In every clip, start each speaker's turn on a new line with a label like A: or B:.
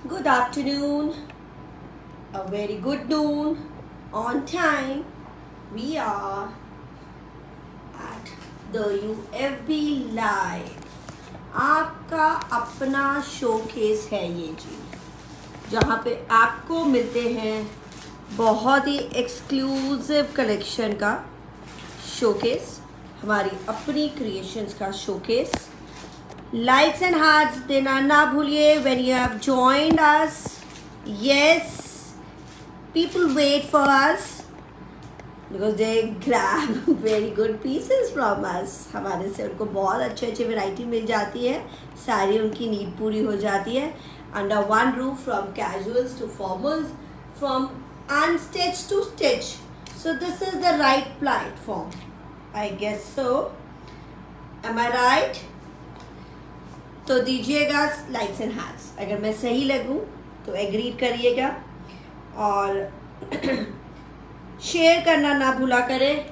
A: Good afternoon, a very good noon, on time. We are at the UFB Live. आपका अपना showcase है ये जी, जहाँ पे आपको मिलते हैं बहुत ही एक्सक्लूसिव कलेक्शन का शोकेस, हमारी अपनी क्रिएशंस का शोकेस. Likes and hearts देना ना भूलिए when you have joined us. Yes, people wait for us because they grab very good pieces from us. हमारे से उनको बहुत अच्छे अच्छे वैरायटी मिल जाती है, सारी उनकी नीड पूरी हो जाती है. Under one roof, from casuals to formals, from unstitched to stitch. So this is the right platform, I guess so. Am I right? तो दीजिएगा लाइक्स एंड हार्ट्स. अगर मैं सही लगूं तो एग्री करिएगा और शेयर करना ना भूला करें.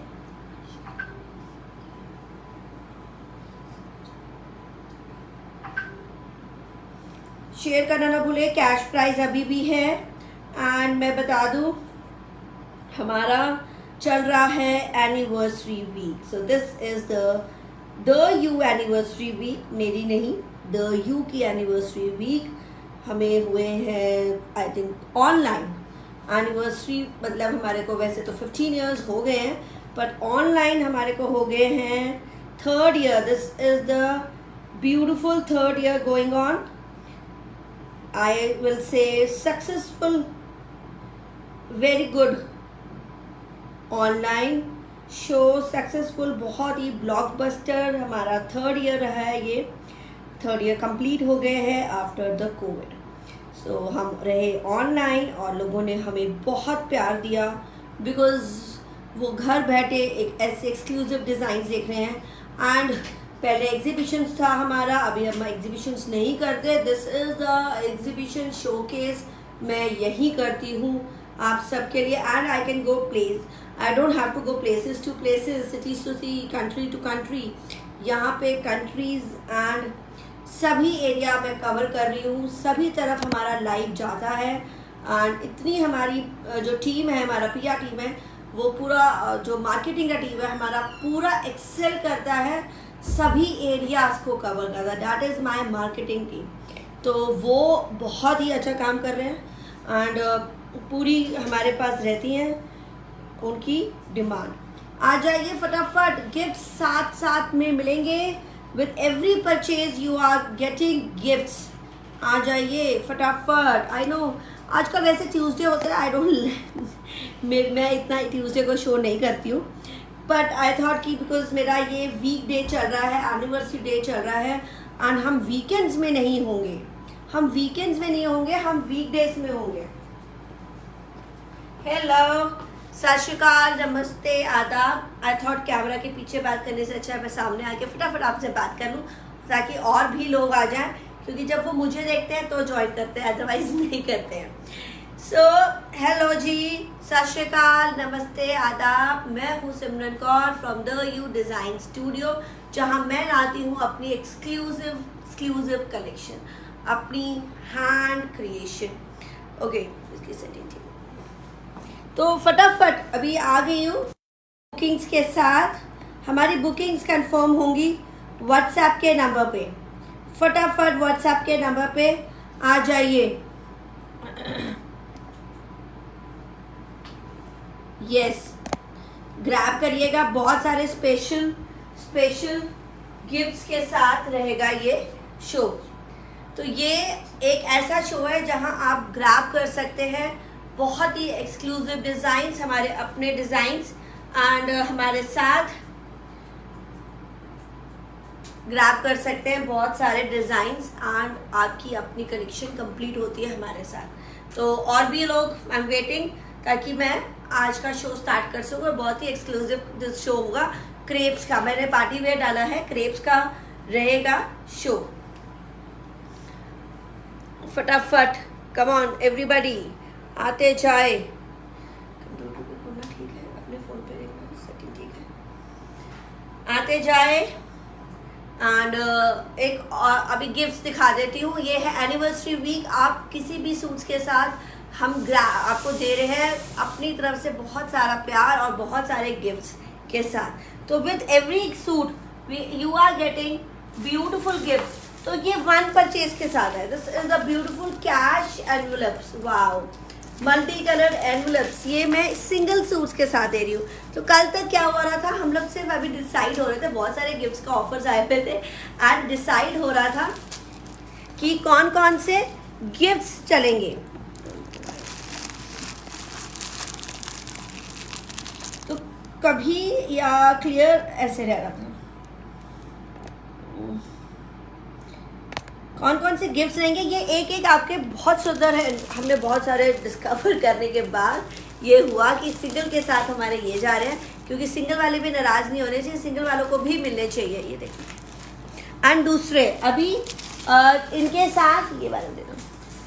A: शेयर करना ना भूले. कैश प्राइस अभी भी है. एंड मैं बता दूं हमारा चल रहा है anniversary week. So this is the U anniversary week, मेरी नहीं, द यू की एनिवर्सरी वीक. हमें हुए हैं आई थिंक ऑनलाइन एनिवर्सरी, मतलब हमारे को वैसे तो 15 ईयर्स हो गए हैं, बट ऑनलाइन हमारे को हो गए हैं 3rd year. This is the beautiful 3rd year going on. I will say successful, very good online show, successful, बहुत ही ब्लॉकबस्टर. हमारा 3rd ईयर रहा है ये. 3rd ईयर कंप्लीट हो गए हैं आफ्टर द कोविड. सो हम रहे ऑनलाइन और लोगों ने हमें बहुत प्यार दिया बिकॉज वो घर बैठे एक ऐसे एक्सक्लूसिव डिज़ाइन देख रहे हैं. एंड पहले एग्जीबिशंस था हमारा, अभी हम एग्जीबिशंस नहीं करते. This is the exhibition showcase, मैं यही करती हूँ आप सबके लिए. And I can go place, I don't have to go places to places, cities to city, country to country. यहाँ पे कंट्रीज एंड सभी एरिया में कवर कर रही हूँ. सभी तरफ हमारा लाइव जाता है. एंड इतनी हमारी जो टीम है, हमारा PR टीम है, वो पूरा जो मार्केटिंग का टीम है हमारा पूरा एक्सेल करता है, सभी एरियाज को कवर करता है. That is my marketing team. तो वो बहुत ही अच्छा काम कर रहे हैं एंड पूरी हमारे पास रहती हैं उनकी डिमांड. आ जाइए फटाफट, गिफ्ट साथ साथ में मिलेंगे. With every purchase you are getting gifts. आ जाइए फटाफट. आई नो आज का वैसे ट्यूसडे होता है, आई डोंट मैं इतना ट्यूसडे को शो नहीं करती हूँ, बट आई थॉट कि बिकॉज मेरा ये वीक डे चल रहा है, एनिवर्सरी डे चल रहा है, एंड हम वीकेंड्स में नहीं होंगे, हम वीक डेज में होंगे. हेलो, सत श्रीकाल, नमस्ते, आदाब. आई थॉट कैमरा के पीछे बात करने से अच्छा मैं सामने आके फटाफट आपसे बात कर लूँ ताकि और भी लोग आ जाएं, क्योंकि जब वो मुझे देखते हैं तो ज्वाइन करते हैं, अदरवाइज नहीं करते हैं. सो हेलो जी, सत श्रीकाल, नमस्ते, आदाब. मैं हूँ Simran Kaur from the U design studio, जहाँ मैं लाती हूँ अपनी एक्सक्लूसिव कलेक्शन, अपनी हैंड क्रिएशन. ओके, इसकी सेटिंग थी तो फटाफट अभी आ गई हूँ बुकिंग्स के साथ. हमारी बुकिंग्स कंफर्म होंगी व्हाट्सएप के नंबर पे. फटाफट व्हाट्सएप के नंबर पे आ जाइए. यस, ग्रैब करिएगा. बहुत सारे स्पेशल गिफ्ट्स के साथ रहेगा ये शो. तो ये एक ऐसा शो है जहां आप ग्रैब कर सकते हैं बहुत ही एक्सक्लूसिव डिज़ाइंस, हमारे अपने डिज़ाइंस, एंड हमारे साथ ग्रैब कर सकते हैं बहुत सारे डिज़ाइंस एंड आपकी अपनी कलेक्शन कंप्लीट होती है हमारे साथ. तो और भी लोग, आई एम वेटिंग ताकि मैं आज का शो स्टार्ट कर सकूँ. बहुत ही एक्सक्लूसिव शो होगा क्रेप्स का. मैंने पार्टी वेयर डाला है, क्रेप्स का रहेगा शो. फटाफट, कम ऑन एवरीबॉडी, आते जाए. कंप्यूटर पे खोलना ठीक है, अपने फ़ोन पे देखना सेटिंग ठीक है. आते जाए एंड एक और अभी गिफ्ट्स दिखा देती हूँ। ये है एनिवर्सरी वीक, आप किसी भी सूट्स के साथ हम आपको दे रहे हैं अपनी तरफ से बहुत सारा प्यार और बहुत सारे गिफ्ट्स के साथ। तो with every suit you are getting beautiful gift. तो ये वन परचेज के साथ है। This is the beautiful cash envelopes, wow, multi colour envelopes. ये मैं सिंगल सूट्स के साथ दे रही हूँ। तो कल तक क्या हो रहा था, हम लोग सिर्फ अभी डिसाइड हो रहे थे, बहुत सारे गिफ्ट्स का ऑफर्स आए हुए थे एंड डिसाइड हो रहा था कि कौन कौन से गिफ्ट्स चलेंगे। तो कभी या क्लियर ऐसे रह रहा था, कौन कौन से गिफ्ट्स रहेंगे ये एक एक आपके बहुत सुंदर है। हमने बहुत सारे डिस्कवर करने के बाद ये हुआ कि सिंगल के साथ हमारे ये जा रहे हैं, क्योंकि सिंगल वाले भी नाराज़ नहीं होने चाहिए, सिंगल वालों को भी मिलने चाहिए। ये देखिए, एंड दूसरे अभी इनके साथ ये वाले दे दो,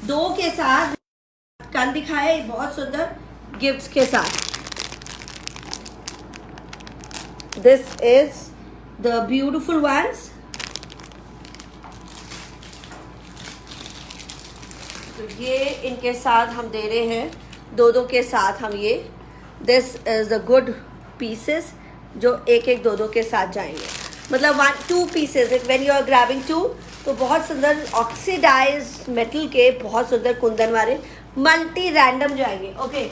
A: दो के साथ कल दिखाए बहुत सुंदर गिफ्ट्स के साथ। This is the beautiful ones. तो ये इनके साथ हम दे रहे हैं, दो दो के साथ हम ये, this is the good pieces जो एक एक दो दो के साथ जाएंगे, मतलब 1-2 pieces when you are grabbing 2। तो बहुत सुंदर ऑक्सीडाइज मेटल के बहुत सुंदर कुंदन वाले मल्टी रैंडम जाएंगे। Okay,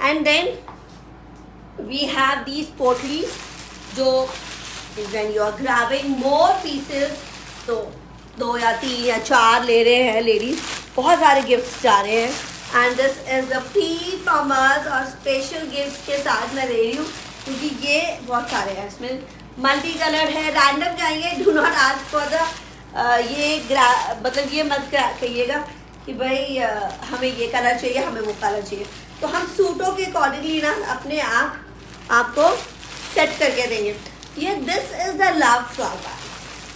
A: and then we have these पोटलीज जो when you are grabbing more pieces, तो 2 या 3 या 4 ले रहे हैं लेडीज, बहुत सारे गिफ्ट्स जा रहे हैं। And this is the P from us, और स्पेशल गिफ्ट्स के साथ मैं दे रही हूँ क्योंकि ये बहुत सारे हैं, इसमें मल्टी कलर है, रैंडम जाएंगे। Do not ask for the मतलब ये मत कहिएगा कि भाई हमें ये कलर चाहिए, हमें वो कलर चाहिए। तो हम सूटों के अकॉर्डिंगली ना अपने आप आपको सेट करके देंगे। ये this is the love flower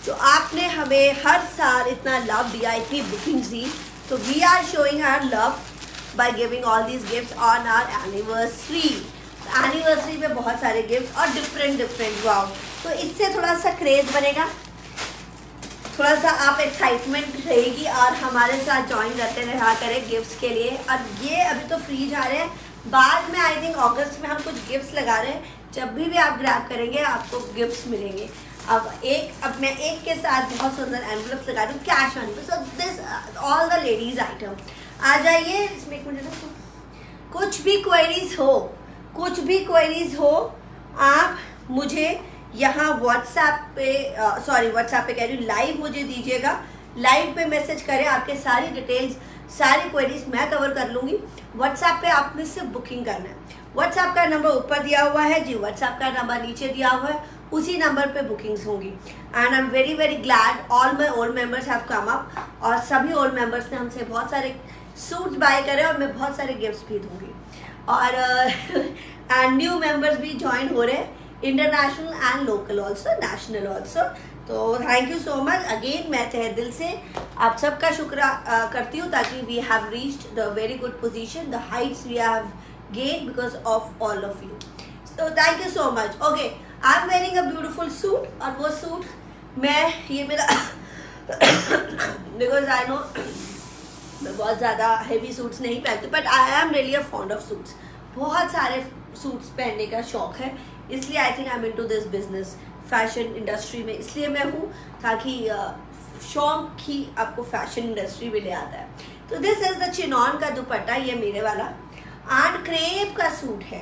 A: जो आपने हमें हर साल इतना लव दिया, इतनी बुकिंग्स दी, तो we are showing our love by giving all these gifts on our anniversary. Anniversary में बहुत सारे गिफ्ट और डिफरेंट वाओ। तो इससे थोड़ा सा क्रेज बनेगा, थोड़ा सा आप एक्साइटमेंट रहेगी और हमारे साथ ज्वाइन करते रहा करें गिफ्ट्स के लिए। और ये अभी तो फ्री जा रहे हैं, बाद में आई थिंक अगस्त में हम कुछ गिफ्ट्स लगा रहे हैं, जब भी आप ग्रैब करेंगे आपको गिफ्ट्स मिलेंगे। अब मैं एक के साथ बहुत सुंदर एनवलप्स लगा दूँ, cash envelope, so this all the ladies item. आ जाइए इसमें एक मिनट, कुछ भी क्वेरीज हो आप मुझे यहाँ व्हाट्सएप पे कह रही हूँ, लाइव मुझे दीजिएगा, लाइव पे मैसेज करें, आपके सारी डिटेल्स सारी क्वेरीज मैं कवर कर लूँगी। व्हाट्सएप पे आपने सिर्फ बुकिंग करना है, व्हाट्सएप का नंबर ऊपर दिया हुआ है जी, व्हाट्सएप का नंबर नीचे दिया हुआ है, उसी नंबर पे बुकिंग्स होंगी। And I am very very glad all my old members have come up, और सभी ओल्ड मेंबर्स ने हमसे बहुत सारे सूट्स बाय करे और मैं बहुत सारे गिफ्ट्स भी दूंगी। और एंड न्यू मेंबर्स भी ज्वाइन हो रहे हैं, international and local also, national also. तो thank you so much again, मैं तहे दिल से आप सबका शुक्र करती हूँ, ताकि we have reached the very good position, the heights we have gain because of all of you. तो thank you so much. Okay, I am wearing a beautiful suit, और वो सूट ये मेरा बिकॉज आई नो मैं बहुत ज़्यादा heavy suits नहीं पहनती, but I am really a fond of suits. बहुत सारे सूट्स पहनने का शौक है, इसलिए I think I am into this business, fashion industry में इसलिए मैं हूँ, ताकि शौक ही आपको फैशन इंडस्ट्री में ले आता है। तो दिस इज द चिनॉन का दुपट्टा, ये मेरे वाला, एंड क्रेप का सूट है,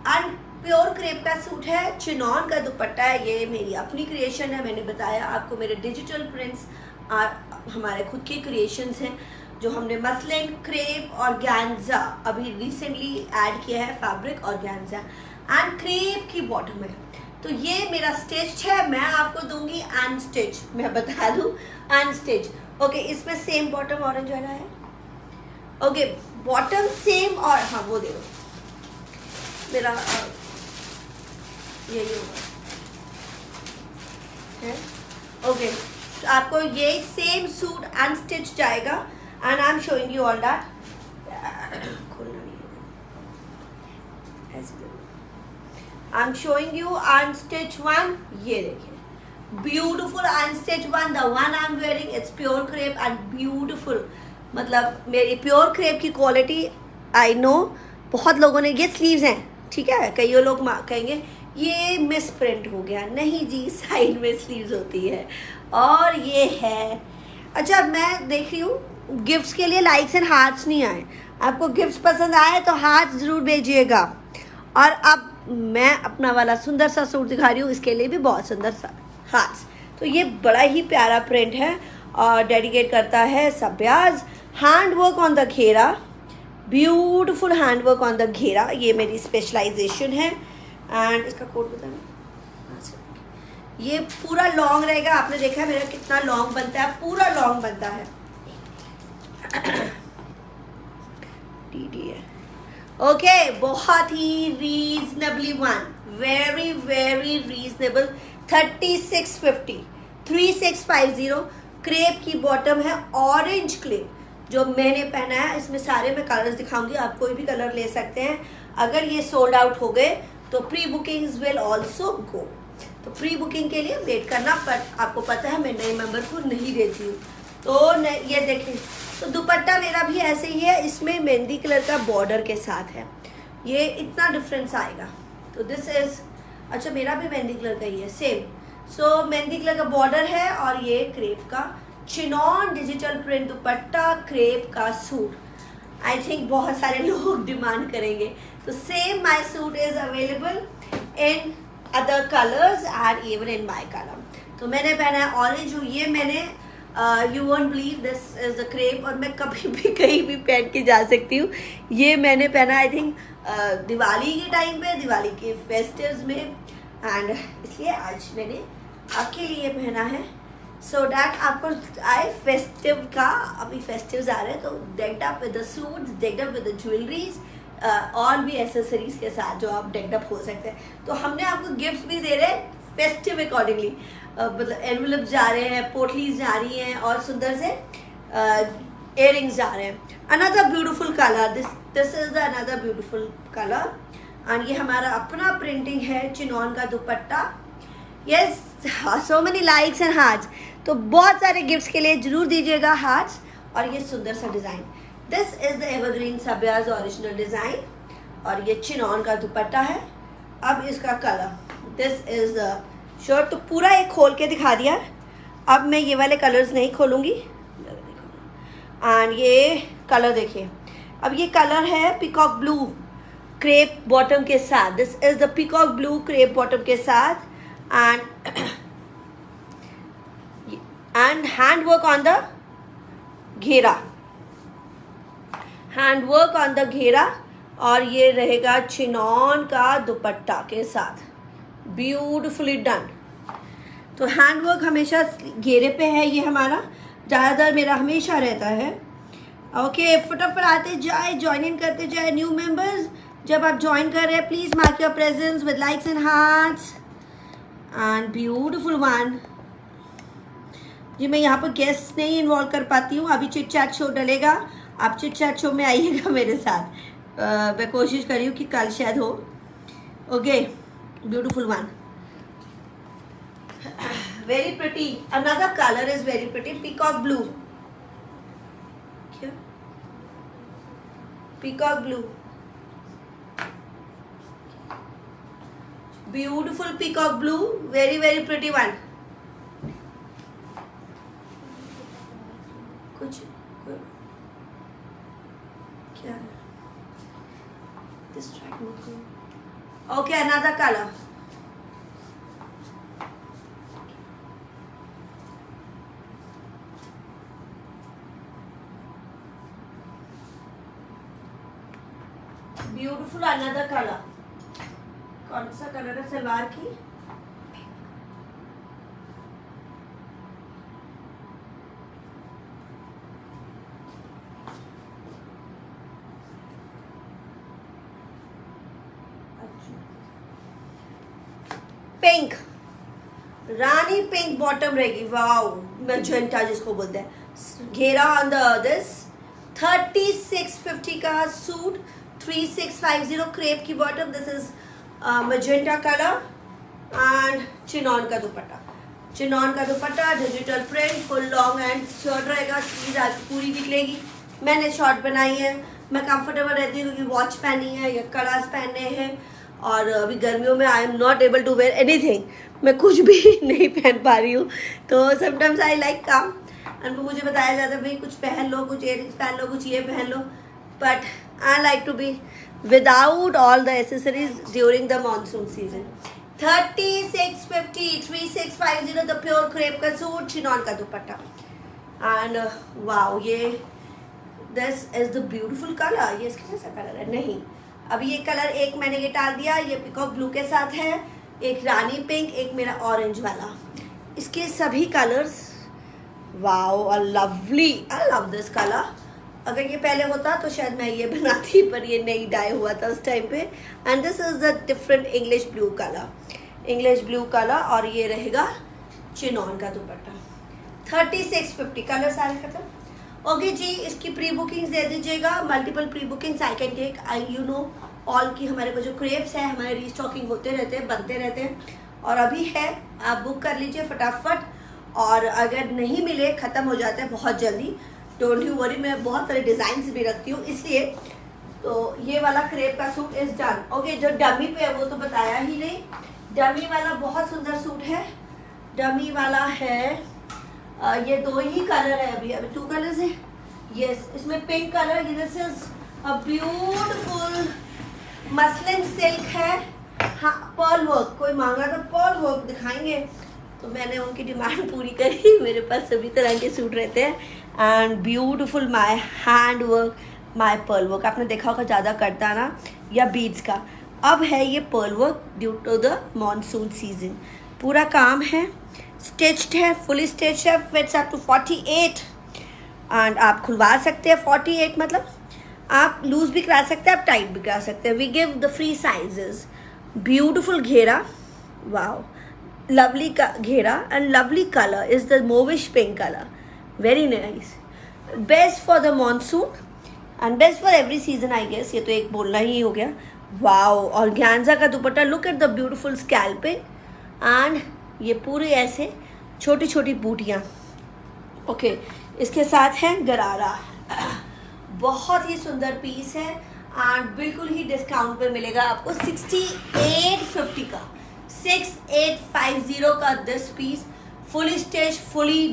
A: एंड प्योर क्रेप का सूट है, चिनॉन का दुपट्टा है। ये मेरी अपनी क्रिएशन है, मैंने बताया आपको, मेरे डिजिटल प्रिंट्स हमारे खुद के क्रिएशंस हैं, जो हमने मसलिन, क्रेप और गैंजा अभी रिसेंटली ऐड किया है, फैब्रिक और गैंजा, एंड क्रेप की बॉटम है। तो ये मेरा स्टिच है, मैं आपको दूंगी अनस्टिच, मैं बता दूं अनस्टिच। ओके, इसमें सेम बॉटम ऑरेंज वाला है, ओके बॉटम सेम, और हाँ वो दे दो मेरा, यही होगा है। ओके, तो आपको ये सेम सूट अनस्टिच जाएगा, and I am showing you all that. खोलना नहीं है, I am showing you unstitch one, ये देखिए beautiful unstitch one, the one I am wearing it's pure crepe and beautiful. मतलब मेरी प्योर क्रेप की quality I know. बहुत लोगों ने, ये स्लीव्स हैं ठीक है, कई लोग कहेंगे ये मिस प्रिंट हो गया. नहीं जी, साइड में स्लीव्स होती है. और ये है. अच्छा, मैं देख रही हूँ गिफ्ट्स के लिए लाइक्स एंड हार्ट्स नहीं आए. आपको गिफ्ट्स पसंद आए तो हार्ट्स ज़रूर भेजिएगा. और अब मैं अपना वाला सुंदर सा सूट दिखा रही हूँ, इसके लिए भी बहुत सुंदर सा हार्ट्स. तो ये बड़ा ही प्यारा प्रिंट है और डेडिकेट करता है सब्याज. हैंड वर्क ऑन द घेरा, beautiful hand work on the घेरा. ये मेरी स्पेशलाइजेशन है. एंड इसका कोड बताना. ये पूरा लॉन्ग रहेगा. आपने देखा है मेरा कितना लॉन्ग बनता है, पूरा लॉन्ग बनता है. ओके, बहुत ही reasonably one, very very reasonable. 3650, 3650 crepe की बॉटम है. ऑरेंज क्रेप जो मैंने पहना है, इसमें सारे मैं कलर्स दिखाऊंगी, आप कोई भी कलर ले सकते हैं. अगर ये सोल्ड आउट हो गए तो pre bookings will also go. तो प्री बुकिंग के लिए वेट करना. पर आपको पता है मैं नए मेंबर को नहीं देती हूँ. तो ये देखें, तो दुपट्टा मेरा भी ऐसे ही है. इसमें मेहंदी कलर का बॉर्डर के साथ है. ये इतना डिफरेंस आएगा. तो दिस इज, अच्छा मेरा भी मेहंदी कलर का ही है सेम. सो मेहंदी कलर का बॉर्डर है और ये क्रेप का चिनॉन डिजिटल प्रिंट दुपट्टा, क्रेप का सूट. आई थिंक बहुत सारे लोग डिमांड करेंगे. तो same my suit is available in other colours and even in my colour. तो मैंने पहना है ऑरेंज. ये मैंने you won't believe this is the crepe. और मैं कभी भी कहीं भी पहन के जा सकती हूँ. ये मैंने पहना आई थिंक दिवाली के टाइम पे, दिवाली के फेस्टिव्स में. एंड इसलिए आज मैंने आपके लिए पहना है सो डैट आपको आए फेस्टिव का. अभी फेस्टिव्स आ रहे हैं तो decked up with the suits, decked up with the jewelleries और भी एसेसरीज के साथ जो आप डेक्ड अप हो सकते हैं. तो हमने आपको गिफ्ट्स भी दे रहे हैं फेस्टिव अकॉर्डिंगली. मतलब एनवेलप जा रहे हैं, पोटलीज जा रही हैं और सुंदर से इयररिंग्स जा रहे हैं. Another beautiful colour, this is the another beautiful colour. And ये हमारा अपना प्रिंटिंग है चिनॉन का दुपट्टा. Yes, so many likes and hearts. तो बहुत सारे गिफ्ट्स के लिए जरूर दीजिएगा हार्ट्स. और ये सुंदर सा design, this is the evergreen सब्याज ओरिजिनल डिज़ाइन. और ये चिनॉन का दुपट्टा है. अब इसका colour, this is the shirt. तो पूरा एक खोल के दिखा दिया. अब मैं ये वाले कलर्स नहीं खोलूँगी. एंड ये कलर देखिए. अब ये कलर है पिकॉक ब्लू क्रेप बॉटम के साथ. This is the peacock blue crepe bottom के साथ. And hand work on the घेरा, हैंड वर्क ऑन द घेरा. और ये रहेगा चिनॉन का दुपट्टा के साथ, ब्यूटिफुली डन. तो हैंड वर्क हमेशा घेरे पे है. ये हमारा ज़्यादातर मेरा हमेशा रहता है. ओके, फटाफट आते जाए, ज्वाइन इन करते जाए न्यू मेंबर्स. जब आप ज्वाइन कर रहे हैं please mark your presence with likes and hearts. And beautiful one. जी मैं यहाँ पर गेस्ट नहीं इन्वॉल्व कर पाती हूँ. अभी चिट चैट शो डलेगा, आप चिट चैट शो में आइएगा मेरे साथ. मैं कोशिश कर रही हूँ कि कल शायद हो. Okay, beautiful one, very pretty. Another colour is very pretty, peacock blue. क्या peacock blue, beautiful peacock blue, very very pretty one. कुछ क्या डिस्ट्रैक्ट मत करो. Okay, another colour. Beautiful another colour. कौन सा कलर है सलवार की? पिंक, रानी पिंक बॉटम रहेगी. वाओ, मैजेंटा जिसको बोलते हैं. घेरा ऑन द दिस 3650 का सूट, 3650 क्रेप की bottom. This is magenta colour and chinon का दुपट्टा. चिनॉन का दुपट्टा, digital print, full long and shirt रहेगा, स्लीव आपकी पूरी निकलेगी। मैंने शॉर्ट बनाई है, मैं कंफर्टेबल रहती हूँ क्योंकि वॉच पहनी है या कड़ास पहने हैं, और अभी गर्मियों में I am not able to wear anything, मैं कुछ भी नहीं पहन पा रही हूँ। तो sometimes I like come and मुझे बताया जाता है भाई कुछ पहन लो, कुछ इयरिंग्स पहन लो, कुछ ये पहन लो, but I like to be without all the accessories during the monsoon season. 3650 3650 the pure crepe का सूट, चिनॉन का दुपट्टा एंड वाओ, ये this is the beautiful colour. ये इसका कैसा कलर है? नहीं, अब ये कलर एक मैंने ये डाल दिया, ये पिकॉक ब्लू के साथ है, एक रानी पिंक, एक मेरा ऑरेंज वाला। इसके सभी colours wow are lovely, I love this colour. अगर ये पहले होता तो शायद मैं ये बनाती, पर ये नहीं डाई हुआ था उस टाइम पे। And this is the different English blue colour, English blue colour, और ये रहेगा चिनॉन का दुपट्टा। 3650 कलर सारे खत्म। ओके जी, इसकी प्री बुकिंग्स दे दीजिएगा, multiple pre bookings I can take, I you know all की हमारे पास जो क्रेप्स है हमारे रीस्टॉकिंग होते रहते हैं, बनते रहते हैं, और अभी है, आप बुक कर लीजिए फटाफट। और अगर नहीं मिले, ख़त्म हो जाता है बहुत जल्दी, डोंट यू वरी, मैं बहुत सारे डिज़ाइंस भी रखती हूँ इसलिए। तो ये वाला क्रेप का सूट इज डन। ओके, जो डमी पे है वो तो बताया ही नहीं, डमी वाला बहुत सुंदर सूट है, डमी वाला है। ये दो ही कलर है, अभी 2 कलर्स है। यस, इसमें pink colour, this is a beautiful muslin silk है। हाँ, पर्ल वर्क, कोई मांगा तो पर्ल वर्क दिखाएंगे, तो मैंने उनकी डिमांड पूरी करी। मेरे पास सभी तरह के सूट रहते हैं and beautiful my hand work, my pearl work. आपने देखा होगा ज़्यादा करता ना, या बीड्स का। अब है ये pearl work due to the monsoon season, पूरा काम है, स्टिच्ड है, फुली स्टिच्ड है, फिट्स अप टू 48 एंड आप खुलवा सकते हैं। 48 मतलब आप लूज भी करा सकते हैं, आप टाइट भी करा सकते हैं। We give the free sizes. Beautiful घेरा, वाओ, लवली का घेरा and lovely colour is the mauvish pink colour, very nice, best for the monsoon and best for every season I guess, ये तो एक बोलना ही हो गया। वाओ, और ज्ञानजा का dupatta, look at the beautiful scalloping and ये पूरी ऐसे छोटी छोटी बूटियाँ। ओके, इसके साथ है गरारा, बहुत ही सुंदर पीस है एंड बिल्कुल ही डिस्काउंट पे मिलेगा आपको 6850 का, 6850 का this piece, fully stitch, fully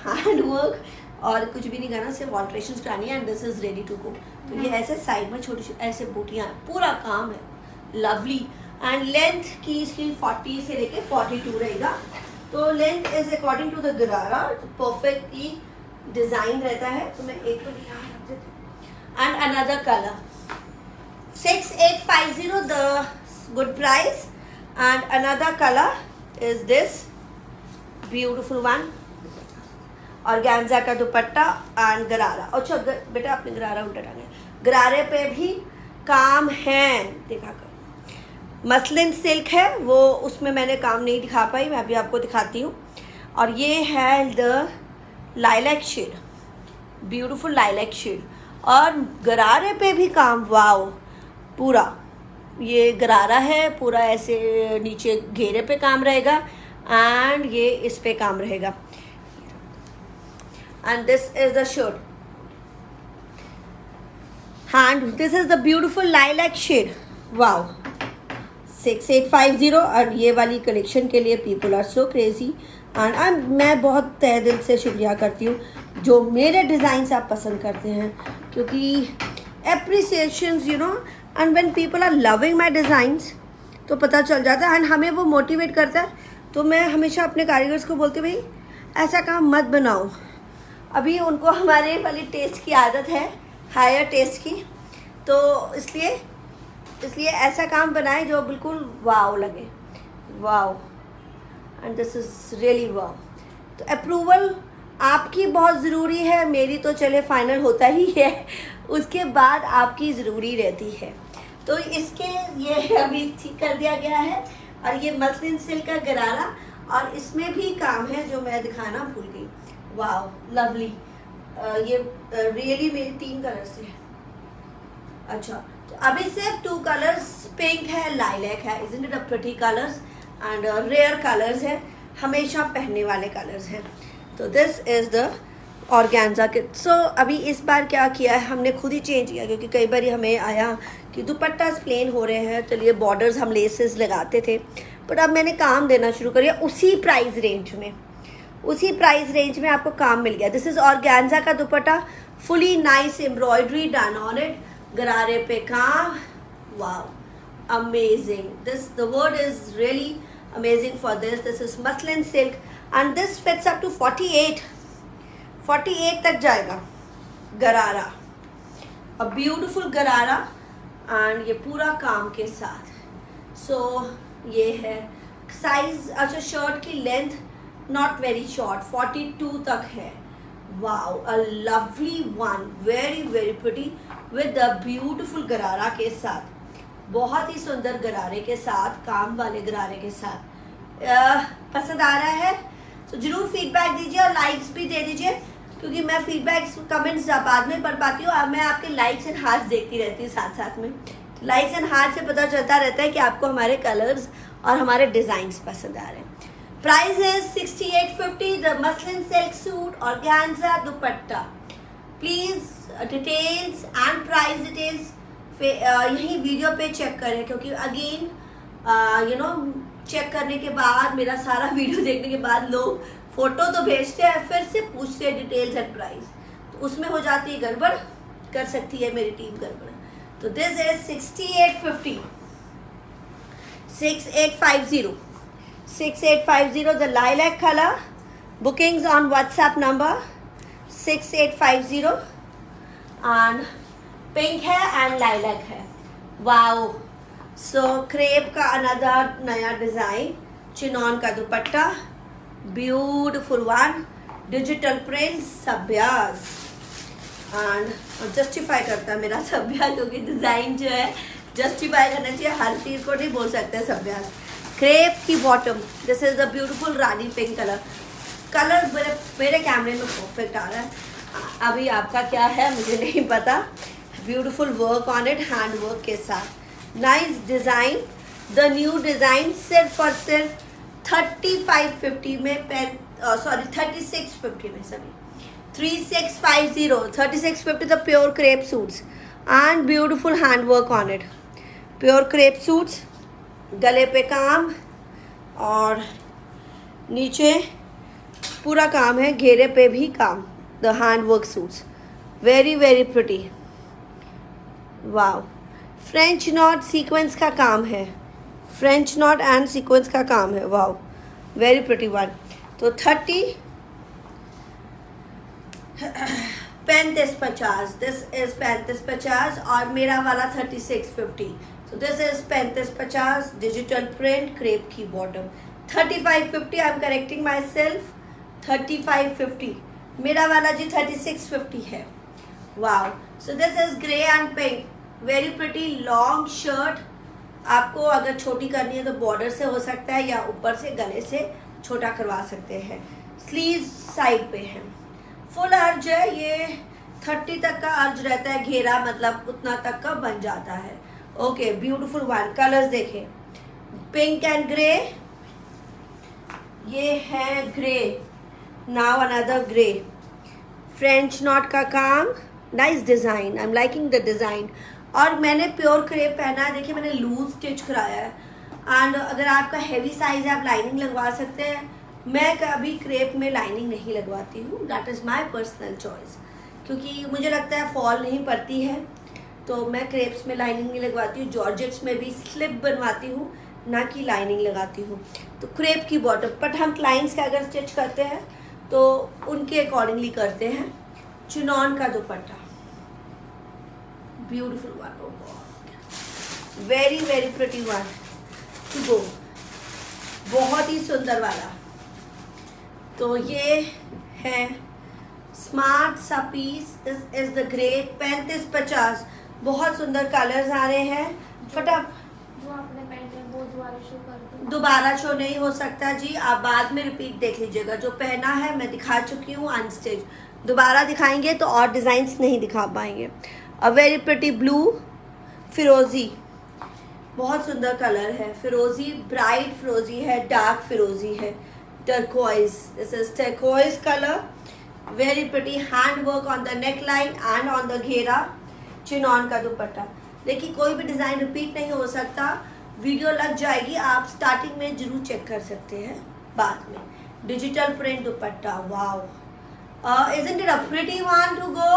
A: hand work, और कुछ भी नहीं करना, सिर्फ ऑल्ट्रेशन करानी है and this is ready to go. तो ये ऐसे साइड में छोटी छोटी ऐसे बूटियाँ, पूरा काम है, लवली। एंड लेंथ की इसकी 40 से लेके 42 रहेगा, तो length is according to the gharara, perfectly design रहता है। तो मैं एक तो यहाँ रख देती हूँ। And another colour 6850 the good price, and another colour is this beautiful one, organza का दुपट्टा एंड गरारा। अच्छा बेटा, आपने गरारा उल्टा टांगा, गरारे पे भी काम है, देखा कर, मसलिन सिल्क है वो, उसमें मैंने काम नहीं दिखा पाई, मैं अभी आपको दिखाती हूँ। और ये है the lilac shade, beautiful lilac shade, और गरारे पे भी काम, वाओ, पूरा ये गरारा है, पूरा ऐसे नीचे घेरे पे काम रहेगा एंड ये इस पे काम रहेगा। And this is the shirt, and this is the beautiful lilac shade, wow, 6850। और ये वाली कलेक्शन के लिए people are so crazy and मैं बहुत तहे दिल से शुक्रिया करती हूँ जो मेरे डिज़ाइंस आप पसंद करते हैं, क्योंकि appreciations you know, and when people are loving my designs तो पता चल जाता है एंड हमें वो मोटिवेट करता है। तो मैं हमेशा अपने कारीगर्स को बोलती हूँ, भाई ऐसा काम मत बनाओ। अभी उनको हमारे वाली टेस्ट की आदत है, हायर टेस्ट की, तो इसलिए ऐसा काम बनाए जो बिल्कुल वाव लगे, वाव, एंड दिस इज़ रियली वाव। तो अप्रूवल आपकी बहुत ज़रूरी है, मेरी तो चले फाइनल होता ही है, उसके बाद आपकी ज़रूरी रहती है। तो इसके ये अभी ठीक कर दिया गया है, और ये मसलिन सिल्क का गरारा, और इसमें भी काम है जो मैं दिखाना भूल गई, वाव, लवली। ये रियली मेरी 3 कलर से है। अच्छा, तो अभी सिर्फ 2 कलर्स, पिंक है, लाइलैक है, isn't it a pretty colours and rare colours है। हमेशा पहनने वाले कलर्स हैं। तो दिस इज़ द ऑर्गेन्जा के। सो अभी इस बार क्या किया है हमने, खुद ही चेंज किया, क्योंकि कई बार हमें आया कि दुपट्टा प्लेन हो रहे हैं, चलिए बॉर्डर्स हम लेसेस लगाते थे, बट अब मैंने काम देना शुरू कर दिया उसी प्राइस रेंज में आपको काम मिल गया। दिस इज़ ऑर्गेन्जा का dupatta, fully nice embroidery done on it, गरारे पे काम, wow amazing. This the word is really amazing for this. This is muslin silk and this fits up to 48 तक जाएगा गरारा, अ ब्यूटिफुल गरारा एंड ये पूरा काम के साथ। सो ये है साइज, अच्छा शर्ट की लेंथ नॉट वेरी शॉर्ट, 42 तक है। Wow a lovely one, very very pretty with the beautiful गरारा के साथ, बहुत ही सुंदर गरारे के साथ, काम वाले गरारे के साथ। पसंद आ रहा है तो जरूर फीडबैक दीजिए और लाइक्स भी दे दीजिए, क्योंकि मैं फीडबैक्स कमेंट्स बाद में पढ़ पाती हूँ। मैं आपके लाइक्स एंड हार्ट्स देखती रहती हूँ साथ साथ में। लाइक्स एंड हार्ट से पता चलता रहता है कि आपको हमारे कलर्स और हमारे डिज़ाइंस पसंद आ रहे हैं। Price is 6850 the muslin silk suit organza dupatta. Please details and price details यही वीडियो पे चेक करें, क्योंकि अगेन चेक करने के बाद, मेरा सारा वीडियो देखने के बाद लोग फोटो तो भेजते हैं, फिर से पूछते हैं डिटेल्स एंड प्राइस, तो उसमें हो जाती है गड़बड़, कर सकती है मेरी टीम गड़बड़। तो this is 6850 the lilac colour. Bookings on WhatsApp number 6850 and pink है एंड लाइलैक है। वाओ, सो क्रेप का अनदर नया डिज़ाइन, चिनॉन का dupatta, beautiful one, digital print, सब्यास एंड जस्टिफाई करता है मेरा सब्यास, क्योंकि डिज़ाइन जो है जस्टिफाई करना चाहिए, हर चीज़ को नहीं बोल सकते सब्यास। क्रेप की bottom, this is the beautiful Rani pink colour मेरे कैमरे में परफेक्ट आ रहा है, अभी आपका क्या है मुझे नहीं पता। Beautiful work on it, hand work के साथ, nice design. The new design सिर्फ और सिर्फ 3550 में 3650 में, सभी 3650 the pure crepe suits and beautiful hand work on it. Pure crepe suits, गले पे काम और नीचे पूरा काम है, घेरे पे भी काम, the hand work suits, very very pretty. Wow, French not sequence का काम है, फ्रेंच नॉट एंड सीक्वेंस का काम है। Wow, very pretty one. तो 3550, दिस इज 3550 और मेरा वाला 3650। So this is 3550 digital print, crepe की bottom. 3550, I am correcting myself, 3550, मेरा वाला जी 3650 है। Wow, so this is grey and pink, very pretty long shirt. आपको अगर छोटी करनी है तो बॉर्डर से हो सकता है, या ऊपर से गले से छोटा करवा सकते हैं। स्लीव साइड पे है, फुल अर्ज है, ये 30 तक का अर्ज रहता है, घेरा मतलब उतना तक का बन जाता है। Okay, beautiful one. कलर्स देखें, पिंक एंड ग्रे, ये है grey, now another grey, French not का काम, nice design, I am liking the design. और मैंने प्योर क्रेप पहना है, देखिए मैंने लूज स्टिच कराया है, एंड अगर आपका हैवी साइज है आप लाइनिंग लगवा सकते हैं। मैं कभी क्रेप में लाइनिंग नहीं लगवाती हूँ, that is my personal choice, क्योंकि मुझे लगता है फॉल नहीं पड़ती है, तो मैं क्रेप्स में लाइनिंग नहीं लगवाती हूँ। जॉर्जेट्स में भी स्लिप बनवाती हूँ, ना कि लाइनिंग लगाती हूँ। तो क्रेप की बॉटम, बट हम क्लाइंट्स का अगर स्टिच करते हैं तो उनके अकॉर्डिंगली करते हैं। चिनॉन का dupatta, beautiful one, very very pretty one to go, बहुत ही सुंदर वाला। तो ये है स्मार्ट सा piece, this is the great 3550, बहुत सुंदर कलर्स आ रहे हैं। फटाफट,
B: जो आपने पहने वो दोबारा शो कर दो।
A: दोबारा शो नहीं हो सकता जी, आप बाद में रिपीट देख लीजिएगा। जो पहना है मैं दिखा चुकी हूँ अनस्टिच, दोबारा दिखाएंगे तो और डिज़ाइंस नहीं दिखा पाएंगे। अ वेरी प्रिटी ब्लू, फिरोज़ी, बहुत सुंदर कलर है, फिरोज़ी, ब्राइट फिरोज़ी है, डार्क फिरोज़ी है, turquoise. This is turquoise color. Very pretty hand work on the neckline and on the घेरा. चिनॉन का दुपट्टा. देखिए कोई भी डिज़ाइन रिपीट नहीं हो सकता. वीडियो लग जाएगी, आप स्टार्टिंग में जरूर चेक कर सकते हैं. बाद में digital print dupatta. Wow, isn't it a pretty one to go?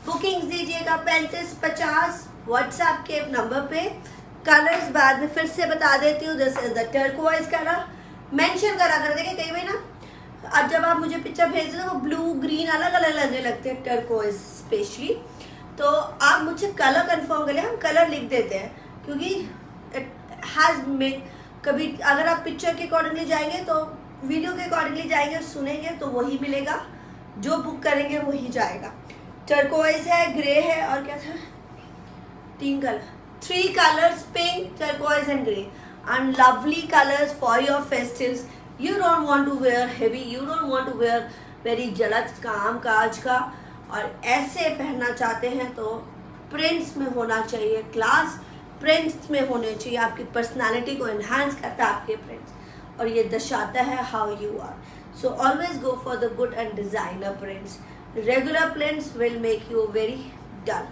A: Bookings दीजिएगा 3550 व्हाट्सएप के नंबर पे. कलर्स बाद में फिर से बता देती हूँ. This is the turquoise colour. Mention करा कर देंगे कई बार ना, अब जब आप मुझे पिक्चर भेजते हो तो वो ब्लू ग्रीन अलग अलग लगने लगते हैं टर्कोइज स्पेशली. तो आप मुझसे कलर कंफर्म करें, हम कलर लिख देते हैं क्योंकि इट हैज़ मेक. कभी अगर आप पिक्चर के अकॉर्डिंगली जाएंगे तो वीडियो के अकॉर्डिंगली जाएंगे और सुनेंगे तो वही मिलेगा, जो बुक करेंगे वही जाएगा. टर्कोइज है, ग्रे है और क्या था, 3 colour, 3 colors, pink, turquoise and grey, and lovely colors for your festives. You don't want to wear heavy, you don't want to wear very जलत काम काज का, और ऐसे पहनना चाहते हैं तो प्रिंट्स में होना चाहिए. क्लास प्रिंट्स में होने चाहिए. आपकी पर्सनालिटी को एनहांस करता है आपके प्रिंट्स, और ये दर्शाता है how you are. So always go for the good and designer prints. Regular prints will make you very dull.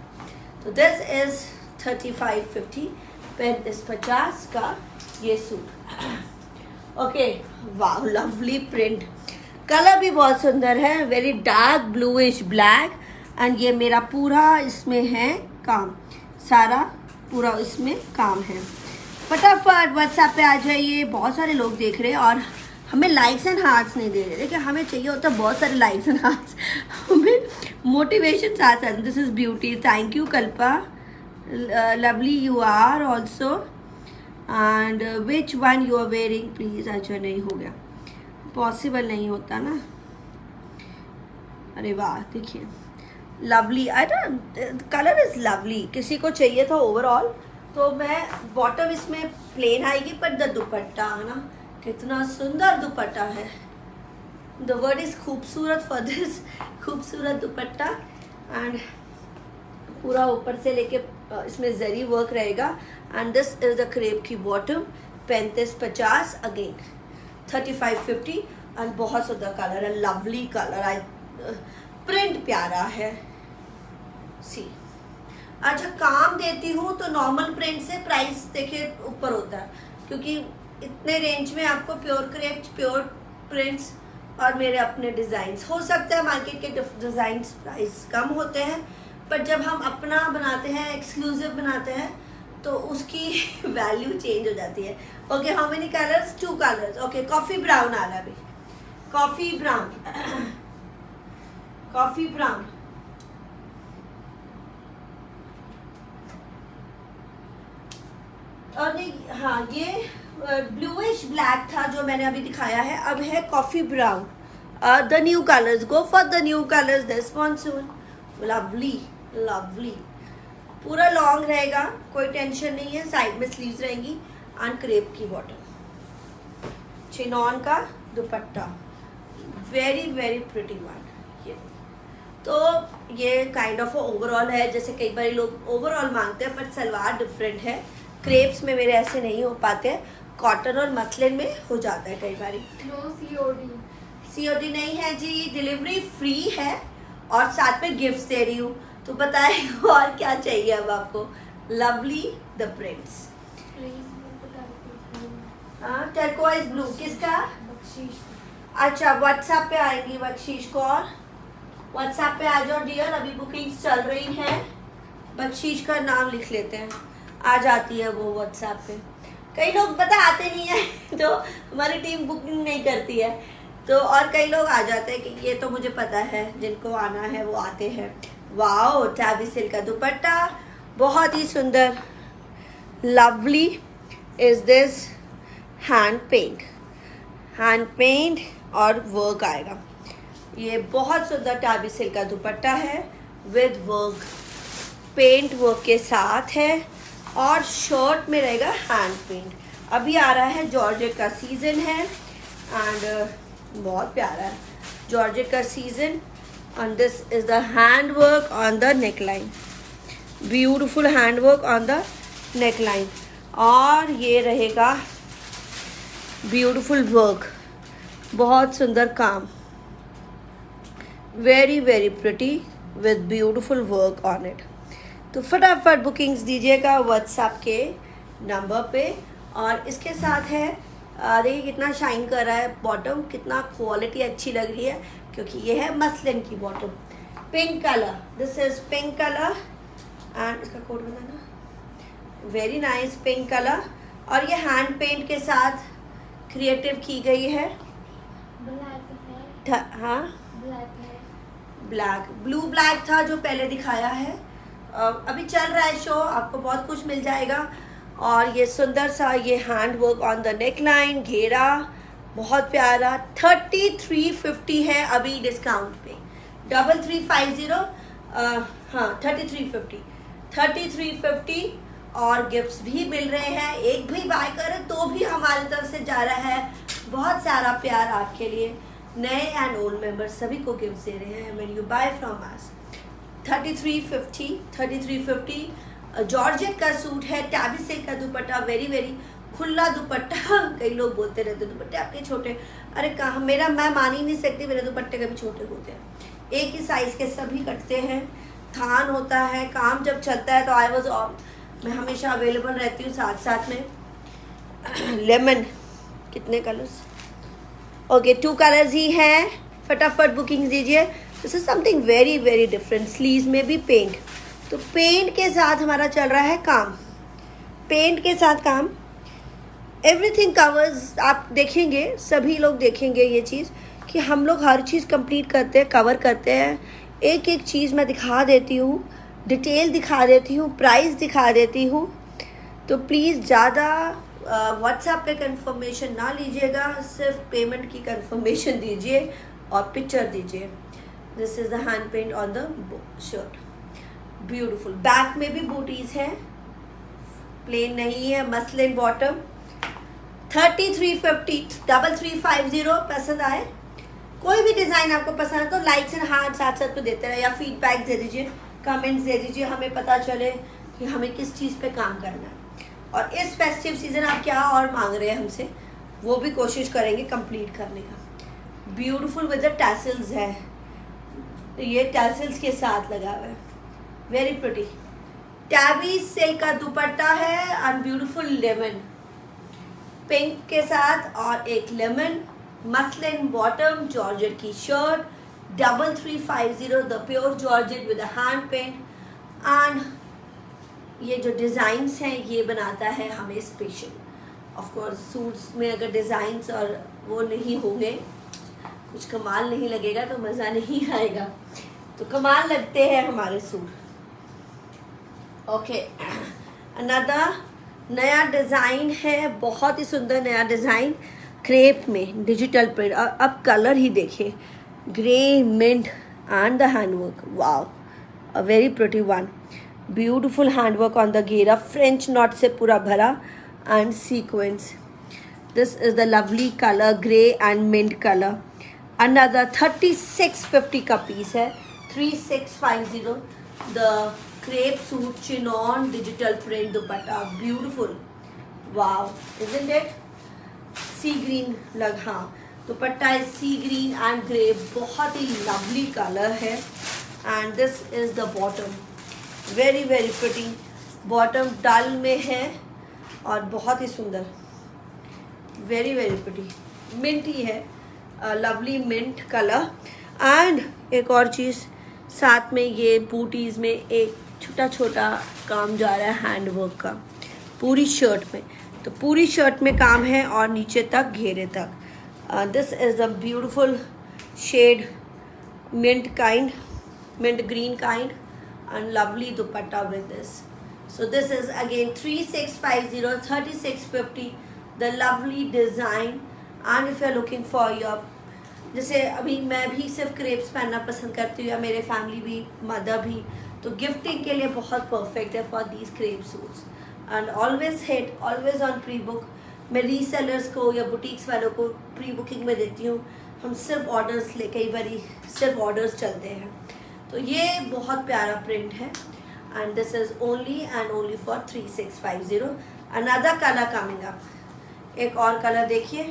A: तो दिस इज 3550 3550 का ये सूट. ओके, वाह, लवली प्रिंट. कलर भी बहुत सुंदर है. Very dark bluish black. And ये मेरा पूरा इसमें है काम, सारा पूरा इसमें काम है. फटाफट व्हाट्सएप पे आ जाइए. बहुत सारे लोग देख रहे हैं और हमें लाइक्स एंड हार्ट्स नहीं दे रहे. देखिए हमें चाहिए होता है बहुत सारे लाइक्स एंड हार्ट्स, हमें मोटिवेशन साथ साथ. This is beauty. Thank you Kalpa. lovely you are also, and which one you are wearing please. अच्छा नहीं हो गया, पॉसिबल नहीं होता ना. अरे वाह, देखिए लवली. Colour is lovely. किसी को चाहिए था ओवरऑल तो मैं बॉटम इसमें प्लेन आएगी, पर द दुपट्टा है ना, कितना सुंदर दुपट्टा है. द वर्ड इज खूबसूरत फॉर दिस. खूबसूरत दुपट्टा. एंड पूरा ऊपर से लेके इसमें जरी वर्क रहेगा. And this is the crepe की बॉटम. 3550 अगेन 3550. एंड बहुत सुंदर कलर है, लवली कलर. आई प्रिंट प्यारा है. सी अच्छा, काम देती हूँ तो नॉर्मल प्रिंट से प्राइस देखिए ऊपर होता है, क्योंकि इतने रेंज में आपको प्योर क्रेप, प्योर प्रिंट्स और मेरे अपने डिज़ाइंस. हो सकता है मार्केट के डिज़ाइंस प्राइस कम होते हैं, पर जब हम अपना बनाते हैं, एक्सक्लूसिव बनाते हैं, तो उसकी वैल्यू चेंज हो जाती है. Okay, how many colours? 2 colours. Okay, coffee brown आ रहा है अभी. Coffee brown. Coffee brown. और नहीं, हाँ, ये ब्लूइश ब्लैक था जो मैंने अभी दिखाया है. अब है coffee brown. The new colours. Go for the new colours this monsoon. Lovely lovely. पूरा लॉन्ग रहेगा, कोई टेंशन नहीं है. साइड में स्लीव्स रहेंगी. एंड क्रेप की बॉटम. चिनॉन का dupatta. Very very pretty one. ये तो ये काइंड ऑफ ओवरऑल है. जैसे कई बार लोग ओवरऑल मांगते हैं, पर सलवार डिफरेंट है. क्रेप्स में मेरे ऐसे नहीं हो पाते. कॉटन और मसलिन में हो जाता है कई बार.
B: No COD.
A: सीओडी नहीं है जी. डिलीवरी फ्री है और साथ में गिफ्ट्स दे रही हूँ. तो बताए और क्या चाहिए अब आपको. Lovely the prints. Turquoise blue. किसका?
B: बख्शीश.
A: अच्छा, व्हाट्सएप पे आएंगी बख्शीश को. और व्हाट्सएप पे आ जाओ डियर. अभी बुकिंग्स चल रही हैं. बख्शीश का नाम लिख लेते हैं, आ जाती है वो व्हाट्सएप पे. कई लोग पता आते नहीं है तो हमारी टीम बुकिंग नहीं करती है. तो और कई लोग आ जाते हैं कि ये तो मुझे पता है, जिनको आना है वो आते हैं. वाओ, टैबी सिल्क का दुपट्टा. बहुत ही सुंदर. Lovely is this. Hand paint. Hand paint और वर्क आएगा. ये बहुत सुंदर टैबी सिल्क का दुपट्टा है विद वर्क. पेंट वर्क के साथ है. और शर्ट में रहेगा हैंड पेंट. अभी आ रहा है, जॉर्जेट का सीज़न है. एंड बहुत प्यारा है जॉर्जेट का season. And this is the hand work on the neck line. Beautiful hand work on the neck line. और ये रहेगा ब्यूटिफुल वर्क. बहुत सुंदर काम, very very pretty with beautiful work on it. तो फटाफट बुकिंग्स दीजिएगा व्हाट्सएप के नंबर पे। और इसके साथ है देखिए कितना शाइन कर रहा है बॉटम, कितना क्वालिटी अच्छी लग रही है, क्योंकि ये है मसलिन की bottom, pink colour, this is pink colour and इसका कोड बताना, वेरी नाइस पिंक कलर। और ये हैंड पेंट के साथ क्रिएटिव की गई है।
B: ब्लैक है।
A: हाँ
B: ब्लैक है।
A: ब्लैक, ब्लू ब्लैक था जो पहले दिखाया है, अभी चल रहा है शो, आपको बहुत कुछ मिल जाएगा। और ये सुंदर सा ये hand work on the neck line, घेरा बहुत प्यारा। 3350 है अभी डिस्काउंट पे, 3350, हाँ 3350 और गिफ्ट्स भी मिल रहे हैं। एक भी बाय करें तो भी हमारी तरफ से जा रहा है बहुत सारा प्यार आपके लिए। नए एंड ओल्ड मेंबर्स सभी को गिफ्ट दे रहे हैं when you buy from us. 3350 georgette का सूट है, टैबी सिल्क का दुपट्टा, वेरी वेरी खुला दुपट्टा। कई लोग बोलते रहते दुपट्टे आपके छोटे, अरे कहाँ, मैं मान ही नहीं सकती मेरे दुपट्टे कभी छोटे होते हैं, एक ही साइज के सभी कटते हैं। थान होता है, काम जब चलता है तो आई वॉज ऑन, मैं हमेशा अवेलेबल रहती हूँ। साथ साथ में लेमन, कितने कलर्स, ओके 2 कलर्स ही हैं, फटाफट बुकिंग दीजिए। This is something very very different, sleeves में भी पेंट, तो पेंट के साथ हमारा चल रहा है काम, पेंट के साथ काम, एवरीथिंग कवर्स। आप देखेंगे, सभी लोग देखेंगे ये चीज़ कि हम लोग हर चीज़ कंप्लीट करते हैं, कवर करते हैं। एक एक चीज़ मैं दिखा देती हूँ, डिटेल दिखा देती हूँ, प्राइस दिखा देती हूँ। तो प्लीज़ ज़्यादा व्हाट्सएप पे कंफर्मेशन ना लीजिएगा, सिर्फ पेमेंट की कंफर्मेशन दीजिए और पिक्चर दीजिए। This is the hand paint on the shirt, beautiful. Back में भी बूटीज हैं, प्लेन नहीं है, मसलिन बॉटम। 3350 पसंद आए, कोई भी डिज़ाइन आपको पसंद है तो लाइक्स एंड हार्ट साथ साथ तो देते रहे, या फीडबैक दे दीजिए, कमेंट्स दे दीजिए, हमें पता चले कि हमें किस चीज़ पे काम करना है। और इस फेस्टिव सीज़न आप क्या और मांग रहे हैं हमसे, वो भी कोशिश करेंगे कंप्लीट करने का। ब्यूटीफुल विद द टैसल्स है, तो ये टैसल्स के साथ लगा हुआ है, वेरी प्रिटी। टैबी सिल्क का दुपट्टा है एंड ब्यूटीफुल लेमन पिंक के साथ, और एक लेमन मसलिन बॉटम, जॉर्जेट की shirt, 3350 the pure georgette with hand paint. And ये जो डिज़ाइंस हैं ये बनाता है हमें स्पेशल। ऑफ कोर्स सूट्स में अगर डिज़ाइंस और वो नहीं होंगे, कुछ कमाल नहीं लगेगा तो मज़ा नहीं आएगा, तो कमाल लगते हैं हमारे सूट। ओके, अनदर नया डिज़ाइन है, बहुत ही सुंदर नया डिज़ाइन, क्रेप में डिजिटल प्रिंट। और अब कलर ही देखिए, grey, mint and the handwork, wow, a very pretty one, beautiful handwork on the घेरा, फ्रेंच नॉट से पूरा भरा and sequins. This is the lovely colour, grey and mint colour. Another 3650 का piece है, 3650 the crepe suit, chinon digital print dupatta, beautiful, wow, isn't it? Sea green लग, हाँ, dupatta is sea green and grey, बहुत ही lovely colour है। And this is the bottom, very very pretty bottom, dull में है और बहुत ही सुंदर, वेरी वेरी प्रिटी, मिंट ही है, लवली मिंट कलर। एंड एक और चीज़ साथ में, ये बूटीज़ में एक छोटा छोटा काम जा रहा है हैंडवर्क का पूरी शर्ट में, तो पूरी शर्ट में काम है और नीचे तक, घेरे तक। This is the beautiful shade mint kind, mint green kind and lovely dupatta with this. So this is again 3650, 3650, the lovely design. And if you are looking for your, जैसे अभी मैं भी सिर्फ क्रेप्स पहनना पसंद करती हूँ, या मेरे फैमिली भी, मदर भी, तो गिफ्टिंग के लिए बहुत परफेक्ट है for these crepe suits. And always hit, always on pre book. मैं रीसेलर्स को या बुटीक्स वालों को प्री बुकिंग में देती हूँ, हम सिर्फ ऑर्डर्स ले, कई बार सिर्फ ऑर्डर्स चलते हैं। तो ये बहुत प्यारा प्रिंट है and this is only and only for 3650। Another colour coming up, एक और कलर देखिए,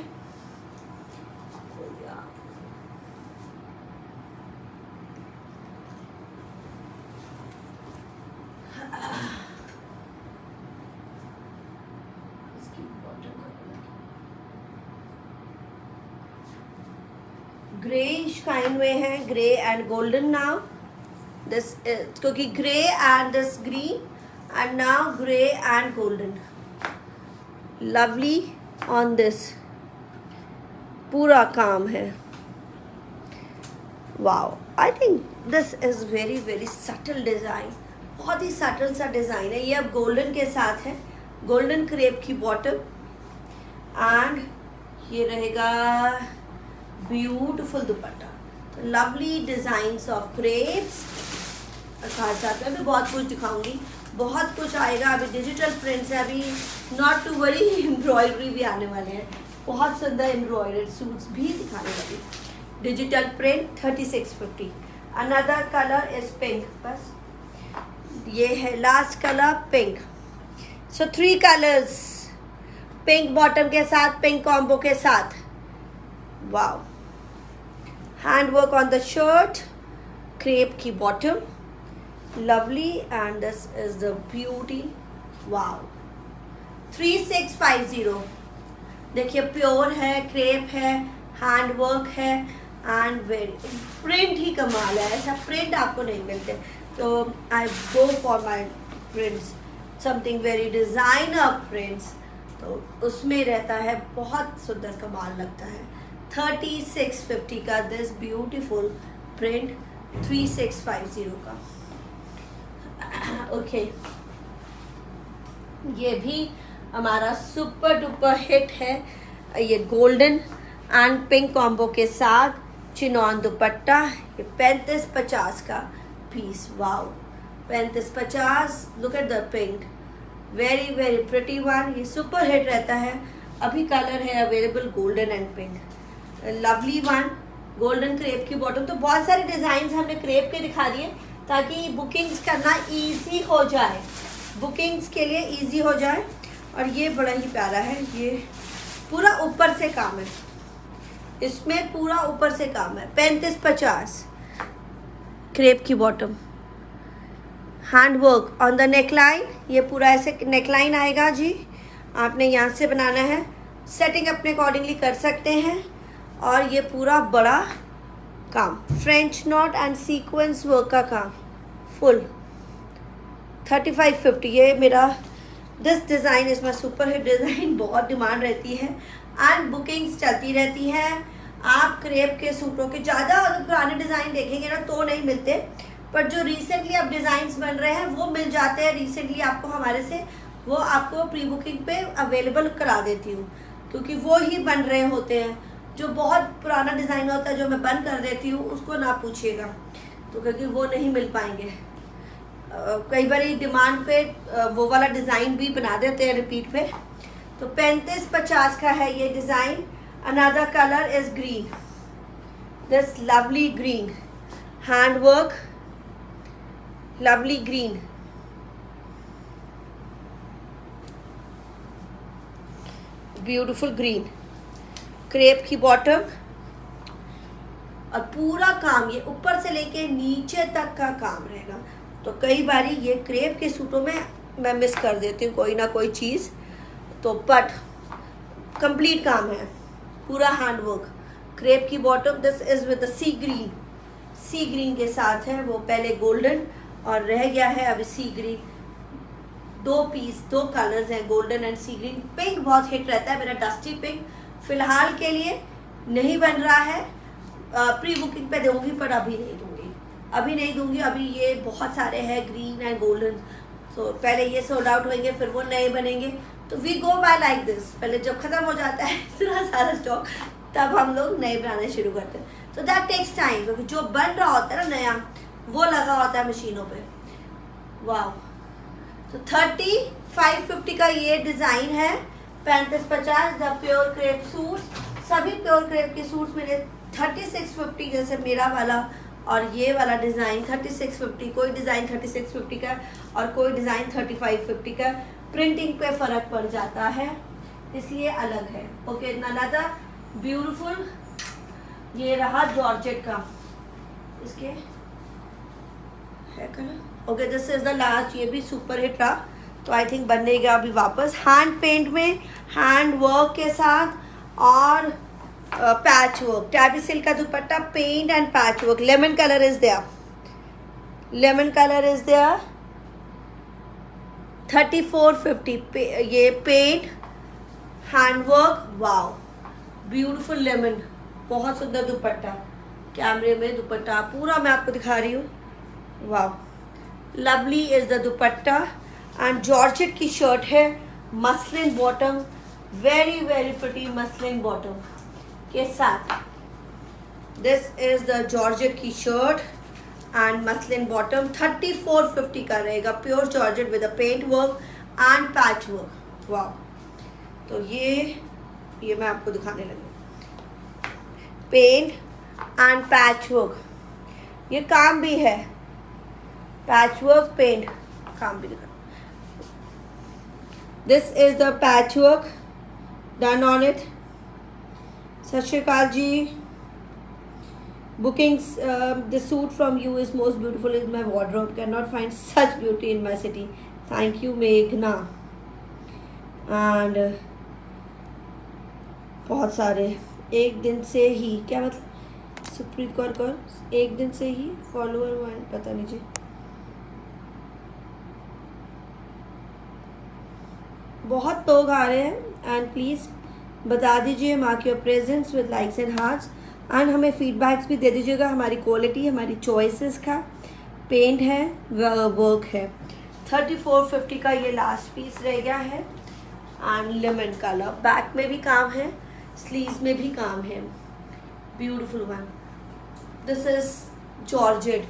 A: ग्रेइश काइंड में है, grey and golden now this, क्योंकि grey and this green and now grey and golden, lovely on this, पूरा काम है। Wow, I think this is very very subtle design, बहुत ही सटल सा डिज़ाइन है। ये अब गोल्डन के साथ है, गोल्डन क्रेप की बॉटम एंड ये रहेगा ब्यूटीफुल दुपट्टा। तो लवली डिज़ाइंस ऑफ क्रेप्स, साथ में भी बहुत कुछ दिखाऊंगी, बहुत कुछ आएगा। अभी डिजिटल प्रिंट्स है, अभी नॉट टू वरी, एम्ब्रॉयडरी भी आने वाले हैं, बहुत सुंदर एम्ब्रॉयडर्ड सूट्स भी दिखाने वाली। Digital print 3650। Another colour is pink, बस ये है लास्ट कलर पिंक। सो 3 कलर्स, पिंक बॉटम के साथ, पिंक कॉम्बो के साथ। Wow, hand work on the shirt, crepe की bottom, lovely, and this is the beauty. wow, 3650। देखिए प्योर है, क्रेप है, हैंड वर्क है एंड वेरी प्रिंट ही कमाल है, ऐसा प्रिंट आपको नहीं मिलते। तो I go for my prints, something very designer prints, तो उसमें रहता है, बहुत सुंदर कमाल लगता है। 3650 का दिस ब्यूटीफुल प्रिंट, 3650 का। ओके, ये भी हमारा सुपर डुपर हिट है। ये गोल्डन एंड पिंक कॉम्बो के साथ चिनॉन दुपट्टा, ये 3550 का पीस। Wow, 3550। Look at the pink, very very pretty one, ये सुपर हिट रहता है। अभी कलर है available golden and pink, lovely one. Golden crepe की बॉटम, तो बहुत सारे डिज़ाइन हमने क्रेप के दिखा दिए ताकि बुकिंग्स करना इजी हो जाए, बुकिंग्स के लिए इजी हो जाए। और ये बड़ा ही प्यारा है, ये पूरा ऊपर से काम है, इसमें पूरा ऊपर से काम है। 3550 क्रेप की bottom, hand work on the neckline, ये पूरा ऐसे नेकलाइन आएगा जी, आपने यहाँ से बनाना है, सेटिंग अपने अकॉर्डिंगली कर सकते हैं। और ये पूरा बड़ा काम, French not and sequence work का काम, फुल 3550। ये मेरा this design is my super hit design, बहुत डिमांड रहती है एंड बुकिंग्स चलती रहती हैं। आप क्रेप के सूटों के ज़्यादा अगर पुराने डिज़ाइन देखेंगे ना तो नहीं मिलते, पर जो रिसेंटली अब डिज़ाइंस बन रहे हैं वो मिल जाते हैं। रिसेंटली आपको हमारे से वो आपको प्री बुकिंग पे अवेलेबल करा देती हूँ, क्योंकि वो ही बन रहे होते हैं। जो बहुत पुराना डिज़ाइन होता है जो मैं बंद कर देती हूँ उसको ना पूछिएगा, तो क्योंकि वो नहीं मिल पाएंगे। कई बार डिमांड पे वो वाला डिज़ाइन भी बना देते हैं रिपीट पे। तो 3550 का है ये design. Another colour is green, this lovely green, hand work, lovely green, beautiful green, crepe की बॉटम और पूरा काम ये ऊपर से लेके नीचे तक का काम रहेगा। तो कई बारी ये क्रेप के सूटों में मैं मिस कर देती हूँ कोई ना कोई चीज़, तो बट कंप्लीट काम है, पूरा हैंड वर्क। क्रेप की bottom, this is with the sea green, sea green के साथ है, वो पहले गोल्डन और रह गया है अभी सी ग्रीन। 2 पीस, 2 कलर्स हैं, golden and sea green. Pink बहुत हिट रहता है मेरा, डस्टी पिंक फिलहाल के लिए नहीं बन रहा है, प्री बुकिंग पे दूंगी, पर अभी नहीं दूंगी, अभी नहीं दूंगी। अभी ये बहुत सारे हैं ग्रीन एंड गोल्डन, तो पहले ये सोल्ड आउट होंगे, फिर वो नए बनेंगे। तो we go by like this, पहले जब ख़त्म हो जाता है इतना सारा स्टॉक, तब हम लोग नए बनाने शुरू करते हैं। तो दैट टेक्स टाइम, क्योंकि जो बन रहा होता है ना नया, वो लगा होता है मशीनों पे। वाह, तो 3550 का ये डिज़ाइन है। 3550 द प्योर क्रेप सूट्स, सभी प्योर क्रेप के सूट्स मेरे 3650, जैसे मेरा वाला और ये वाला डिज़ाइन 3650, कोई डिज़ाइन 3650 का और कोई डिज़ाइन 3550 का। प्रिंटिंग पे फ़र्क पड़ जाता है, इसलिए अलग है। ओके, नानाजा ब्यूटीफुल, ये रहा जॉर्जेट का, इसके है colour. Okay, this is the last, ये भी सुपर हिट रहा, तो आई थिंक बनेगा अभी वापस। हैंड पेंट में, हैंड वर्क के साथ और पैच वर्क, टैबी सिल्क का dupatta, paint and patch work. Lemon colour is there, lemon colour is there. 3450. ये paint handwork. Wow, beautiful lemon. बहुत सुंदर दुपट्टा. कैमरे में दुपट्टा पूरा मैं आपको दिखा रही हूँ. Wow, lovely is the dupatta. And georgette की शर्ट है, muslin bottom, very very pretty muslin bottom के साथ. दिस इज द जॉर्जेट की शर्ट एंड मसलिन बॉटम. 3450 का रहेगा. Pure georgette with a paint work and patch work. Wow, तो ये मैं आपको दिखाने लगी. पेंट एंड पैच वर्क, ये काम भी है. पैच वर्क, पेंट, काम भी दिखा. This is the patch work done on it. सत श्री अकाल जी. Bookings, the suit from you is most beautiful in my wardrobe. Cannot find such beauty in my city. Thank you, Meghna. And बहुत सारे. एक दिन से ही, क्या मतलब? सुप्रीत कौर एक दिन से ही फॉलोअर, पता नहीं जी. बहुत लोग आ रहे हैं. एंड प्लीज़ बता दीजिए, mark your presence with likes and hearts. And हमें फीडबैक्स भी दे दीजिएगा हमारी क्वालिटी, हमारी चॉइसेस का. पेंट है, वर्क है. 3450 का ये लास्ट पीस रह गया है. And lemon colour. बैक में भी काम है, स्लीव्स में भी काम है. Beautiful one. This is georgette,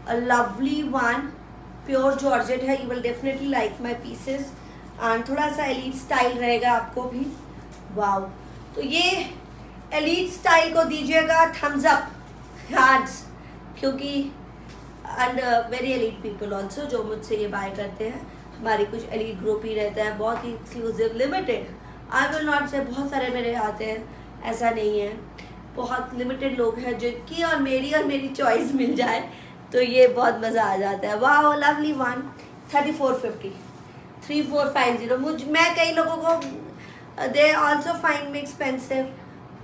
A: a lovely one. Pure georgette है. You will definitely like my pieces. And थोड़ा सा एलीट स्टाइल रहेगा आपको भी. वाओ, तो ये एलीट स्टाइल को दीजिएगा थम्स अप, हार्ट्स, क्योंकि and very elite people also जो मुझसे ये बाय करते हैं. हमारी कुछ एलीट ग्रुप ही रहता है, बहुत ही exclusive, limited. I will not say बहुत सारे मेरे आते हैं, ऐसा नहीं है. बहुत लिमिटेड लोग हैं जिनकी और मेरी चॉइस मिल जाए तो ये बहुत मज़ा आ जाता है. वाह, लवली वन. 3450, 3450. मैं कई लोगों को they also find me expensive,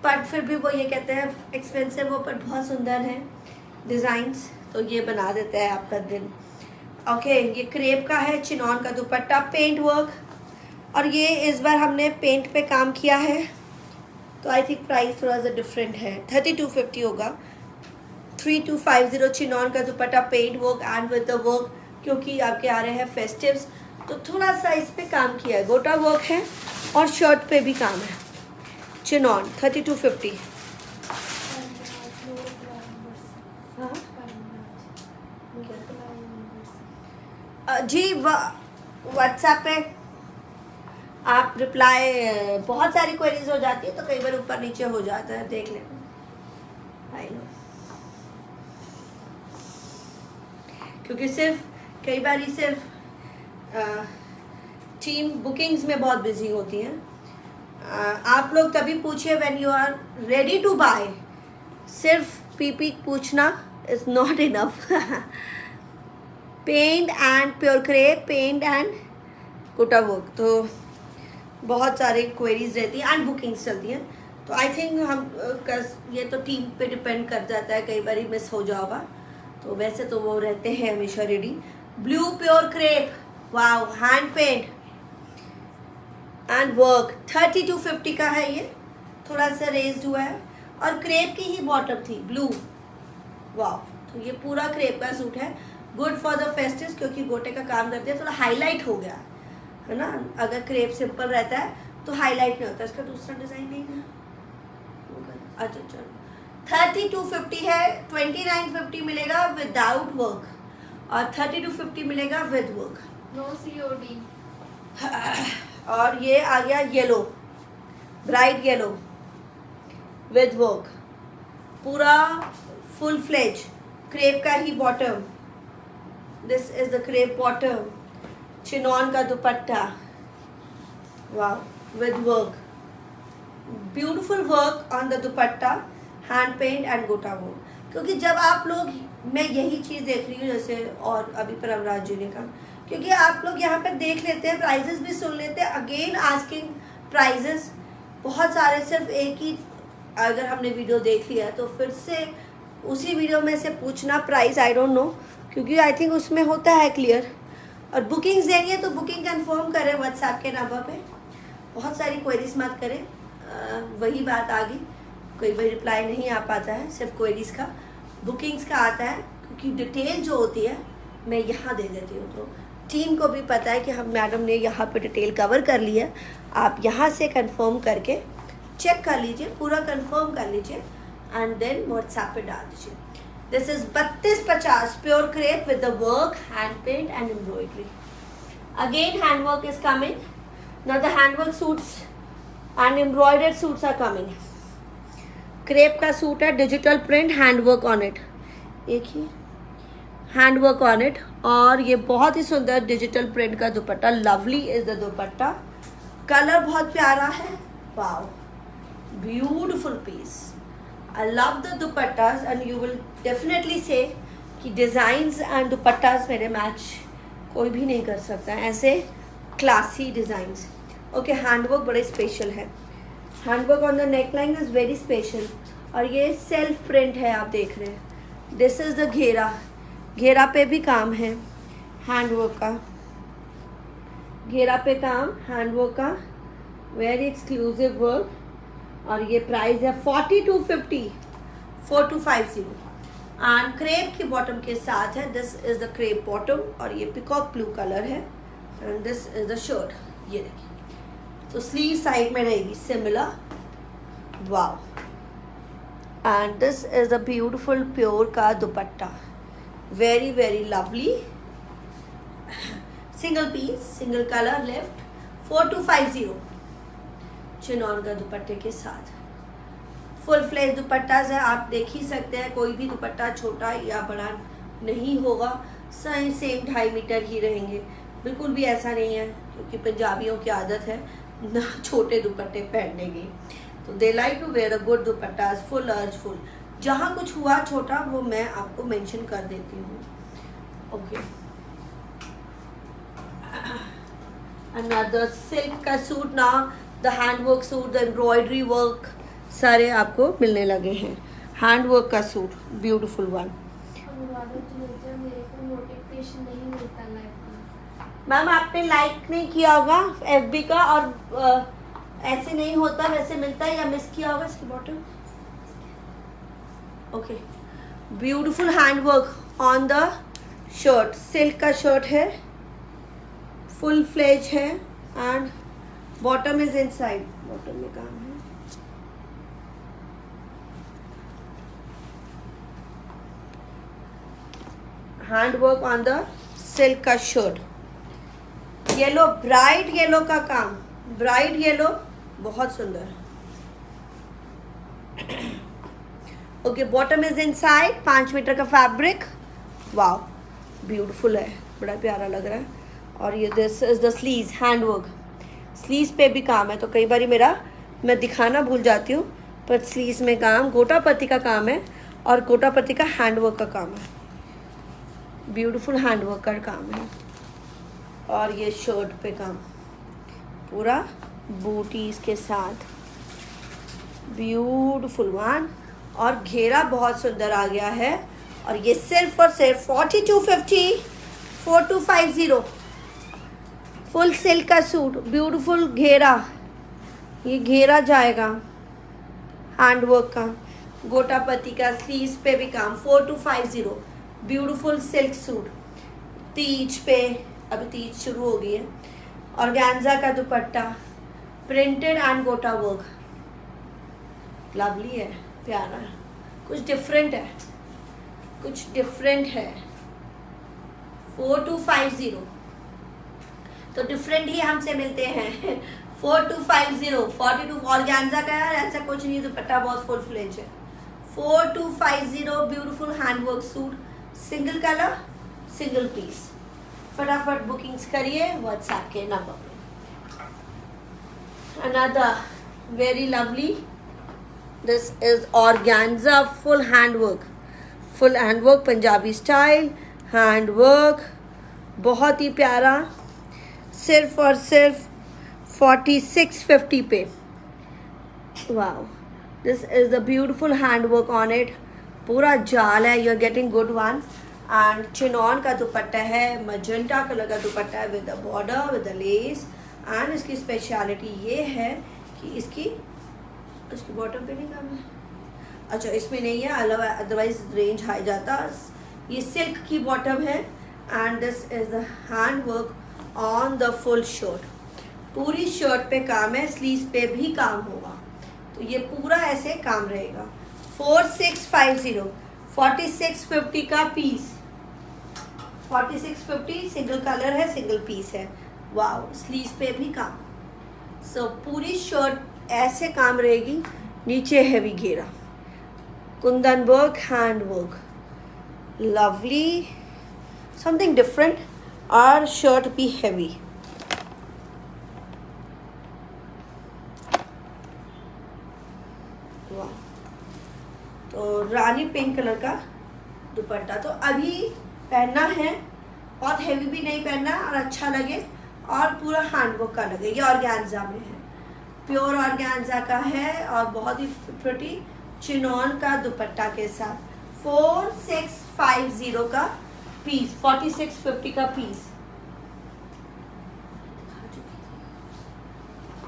A: but फिर भी वो ये कहते हैं एक्सपेंसिव हो पर बहुत सुंदर है डिज़ाइंस, तो ये बना देता है आपका दिन. ओके, ये क्रेप का है, चिनॉन का दुपट्टा, पेंट वर्क. और ये इस बार हमने पेंट पे काम किया है, तो आई थिंक प्राइस थोड़ा सा डिफरेंट है. 3250 होगा. 3250 चिनॉन का dupatta, paint work and with the work, क्योंकि आपके आ रहे हैं फेस्टिव्स, तो थोड़ा सा इस पे काम किया है. गोटा वर्क है और शर्ट पे भी काम है. चिनॉन 3250. जी व्हाट्सएप पे आप रिप्लाई, बहुत सारी क्वेरीज हो जाती है तो कई बार ऊपर नीचे हो जाता है, देख लेना. आई नो, क्योंकि कई बार ही सिर्फ टीम बुकिंग्स में बहुत बिजी होती हैं. आप लोग तभी पूछिए when you are ready to buy. सिर्फ पीपी पूछना is not enough. Paint and pure crepe, paint and Kota work, तो बहुत सारे क्वेरीज रहती हैं एंड बुकिंग्स चलती हैं. तो आई थिंक ये तो टीम पे डिपेंड कर जाता है, कई बार ही मिस हो जाओगा. तो वैसे तो वो रहते हैं हमेशा ready. Blue pure crepe, wow, hand paint and work. 3250 का है ये, थोड़ा सा रेज्ड हुआ है. और क्रेप की ही बॉटम थी, ब्लू. वाओ, तो ये पूरा क्रेप का सूट है. गुड फॉर द फेस्टिव, क्योंकि गोटे का काम करते हैं, थोड़ा हाईलाइट हो गया है ना. अगर क्रेप सिंपल रहता है तो हाईलाइट नहीं होता. इसका दूसरा डिज़ाइन नहीं है. अच्छा चलो, 3250 है. 2950 मिलेगा विदाउट वर्क और 3250 मिलेगा विद वर्क.
B: No COD.
A: और ये आ गया yellow, bright yellow with work, पूरा फुल फ्लेज क्रेप का ही bottom. This is the crepe bottom. Chinon का दुपट्टा, वाह, with work. Beautiful work on the dupatta, hand paint and gota work. क्योंकि जब आप लोग, मैं यही चीज़ देख रही हूँ जैसे, और अभी परमराज जी ने कहा, क्योंकि आप लोग यहाँ पे देख लेते हैं, प्राइजेस भी सुन लेते हैं, अगेन आस्किंग प्राइजेस. बहुत सारे सिर्फ एक ही अगर हमने वीडियो देख लिया तो फिर से उसी वीडियो में से पूछना प्राइस, आई डोंट नो, क्योंकि आई थिंक उसमें होता है क्लियर। और बुकिंग्स देंगे तो बुकिंग कंफर्म करें व्हाट्सएप के नंबर पे, बहुत सारी क्वेरीज मत करें। वही बात आ गई, कोई भी रिप्लाई नहीं आ पाता है, सिर्फ क्वेरीज का, बुकिंग्स का आता है, क्योंकि डिटेल जो होती है मैं यहाँ दे देती हूँ। तो टीम को भी पता है कि हम मैडम ने यहाँ पे डिटेल कवर कर ली है, आप यहाँ से कंफर्म करके चेक कर लीजिए, पूरा कंफर्म कर लीजिए एंड देन व्हाट्सएप पे डाल दीजिए। This is 3250 pure crepe with the work, hand paint and embroidery. Again hand work is coming, now the hand work suits and embroidered suits are coming. Crepe का suit है, digital print, hand work on it, एक ही hand work on it, और ये बहुत ही सुंदर digital print का dupatta, lovely is the dupatta, colour बहुत प्यारा है, wow beautiful piece. I love the दुपट्टास and you will definitely से कि डिज़ाइंस एंड दुपट्टास मेरे मैच कोई भी नहीं कर सकता, ऐसे क्लासी डिज़ाइंस। ओके, हैंडवर्क बड़े स्पेशल है, handwork on the neck line is very special, और ये सेल्फ प्रिंट है, आप देख रहे हैं। दिस इज़ द घेरा, घेरा पे भी काम है हैंडवर्क का, घेरा पे काम हैंडवर्क का, वेरी एक्सक्लूसिव वर्क। और ये प्राइस है 4250, 4250 एंड क्रेप की बॉटम के साथ है। This is the crepe bottom और ये पिकॉक ब्लू कलर है and this is the shirt, ये देखिए। तो स्लीव साइड में रहेगी similar, wow. And this is the beautiful pure का dupatta, very very lovely, single piece, single colour left, 4250 chinon का दुपट्टे के साथ। फुल फ्लेज दुपट्टास है, आप देख ही सकते हैं, कोई भी दुपट्टा छोटा या बड़ा नहीं होगा, सही सेम 2.5 मीटर ही रहेंगे, बिल्कुल भी ऐसा नहीं है, क्योंकि पंजाबियों की आदत है ना छोटे दुपट्टे पहनने की। तो they like to wear a good dupattas, full urge full. जहाँ कुछ हुआ छोटा वो मैं आपको मेंशन कर देती हूँ। ओके, अनदर सिल्क का सूट ना, the handwork suit, the embroidery work सारे आपको मिलने लगे हैं। हैंडवर्क का सूट ब्यूटीफुल वन।
B: मेरे को नोटिफिकेशन नहीं मिलता लाइक का।
A: मैम आपने लाइक नहीं किया होगा FB का, और ऐसे नहीं होता, वैसे मिलता है, या मिस किया होगा इसकी bottom. Okay, beautiful handwork on the shirt, silk का शर्ट है, फुल फ्लेज है and bottom is inside, bottom में काम है। Hand work on the silk का शर्ट, येलो, ब्राइट येलो का काम, ब्राइट येलो, बहुत सुंदर। Okay, bottom is inside, 5 metre का फैब्रिक, वाओ ब्यूटीफुल है, बड़ा प्यारा लग रहा है। और ये this is the sleeves, handwork, sleeves पे भी काम है, तो कई बार मैं दिखाना भूल जाती हूँ, पर स्लीव्स में काम, गोटापत्ती का काम है और गोटापत्ती का हैंडवर्क का काम है, ब्यूटीफुल हैंडवर्क का काम है। और ये शर्ट पे काम पूरा बूटीज के साथ, ब्यूटीफुल वन, और घेरा बहुत सुंदर आ गया है। और ये सिर्फ और सिर्फ 4250, 4250 फुल सिल्क का सूट, ब्यूटीफुल घेरा, ये घेरा जाएगा हैंडवर्क का, गोटापत्ती का, स्लीव्स पे भी काम, 4250 ब्यूटीफुल सिल्क सूट। तीज पे, अभी तीज शुरू हो गई है, ऑर्गेन्जा का दुपट्टा, printed and gota work, lovely है, प्यारा है, कुछ डिफरेंट है, कुछ डिफरेंट है। 4250 तो डिफरेंट ही हमसे मिलते हैं। 4250, 42 ऑर्गेन्जा का है, ऐसा कुछ नहीं, दुपट्टा बहुत फुल फ्लेज है। 4250 beautiful handwork suit, single colour, single piece. फटाफट बुकिंग्स करिए व्हाट्सएप के नंबर पे। Another very lovely, this is organza full handwork, full handwork Punjabi style handwork, बहुत ही प्यारा, सिर्फ और सिर्फ 4650 पे, वाह this is the beautiful hand work on it, पूरा जाल है, you are getting good one. And chinon का दुपट्टा है, मजेंटा कलर का दुपट्टा है with the border with the less. And इसकी स्पेशलिटी ये है कि इसकी बॉटम पे नहीं काम है, अच्छा इसमें नहीं है, अदरवाइज रेंज हाई जाता। ये सिल्क की बॉटम है and this is the hand work on the full shirt. पूरी शर्ट पे काम है, स्लीव्स पे भी काम होगा, तो ये पूरा ऐसे काम रहेगा। 4650, 4650 का पीस, 4650 सिंगल कलर है, सिंगल पीस है। वाओ, स्लीव्स पे भी काम। सो पूरी शर्ट ऐसे काम रहेगी, नीचे हैवी घेरा, Kundan work, hand work, lovely, something different, और शर्ट भी हैवी। वाह, तो रानी पिंक कलर का दुपट्टा, तो अभी पहनना है, बहुत हैवी भी नहीं पहनना, और अच्छा लगे और पूरा हैंडवर्क का लगे। ये ऑर्गेन्जा में है, प्योर ऑर्गेन्जा का है और बहुत ही प्रिटी चिनॉन का दुपट्टा के साथ। 4650 का पीस, 4650 का पीस,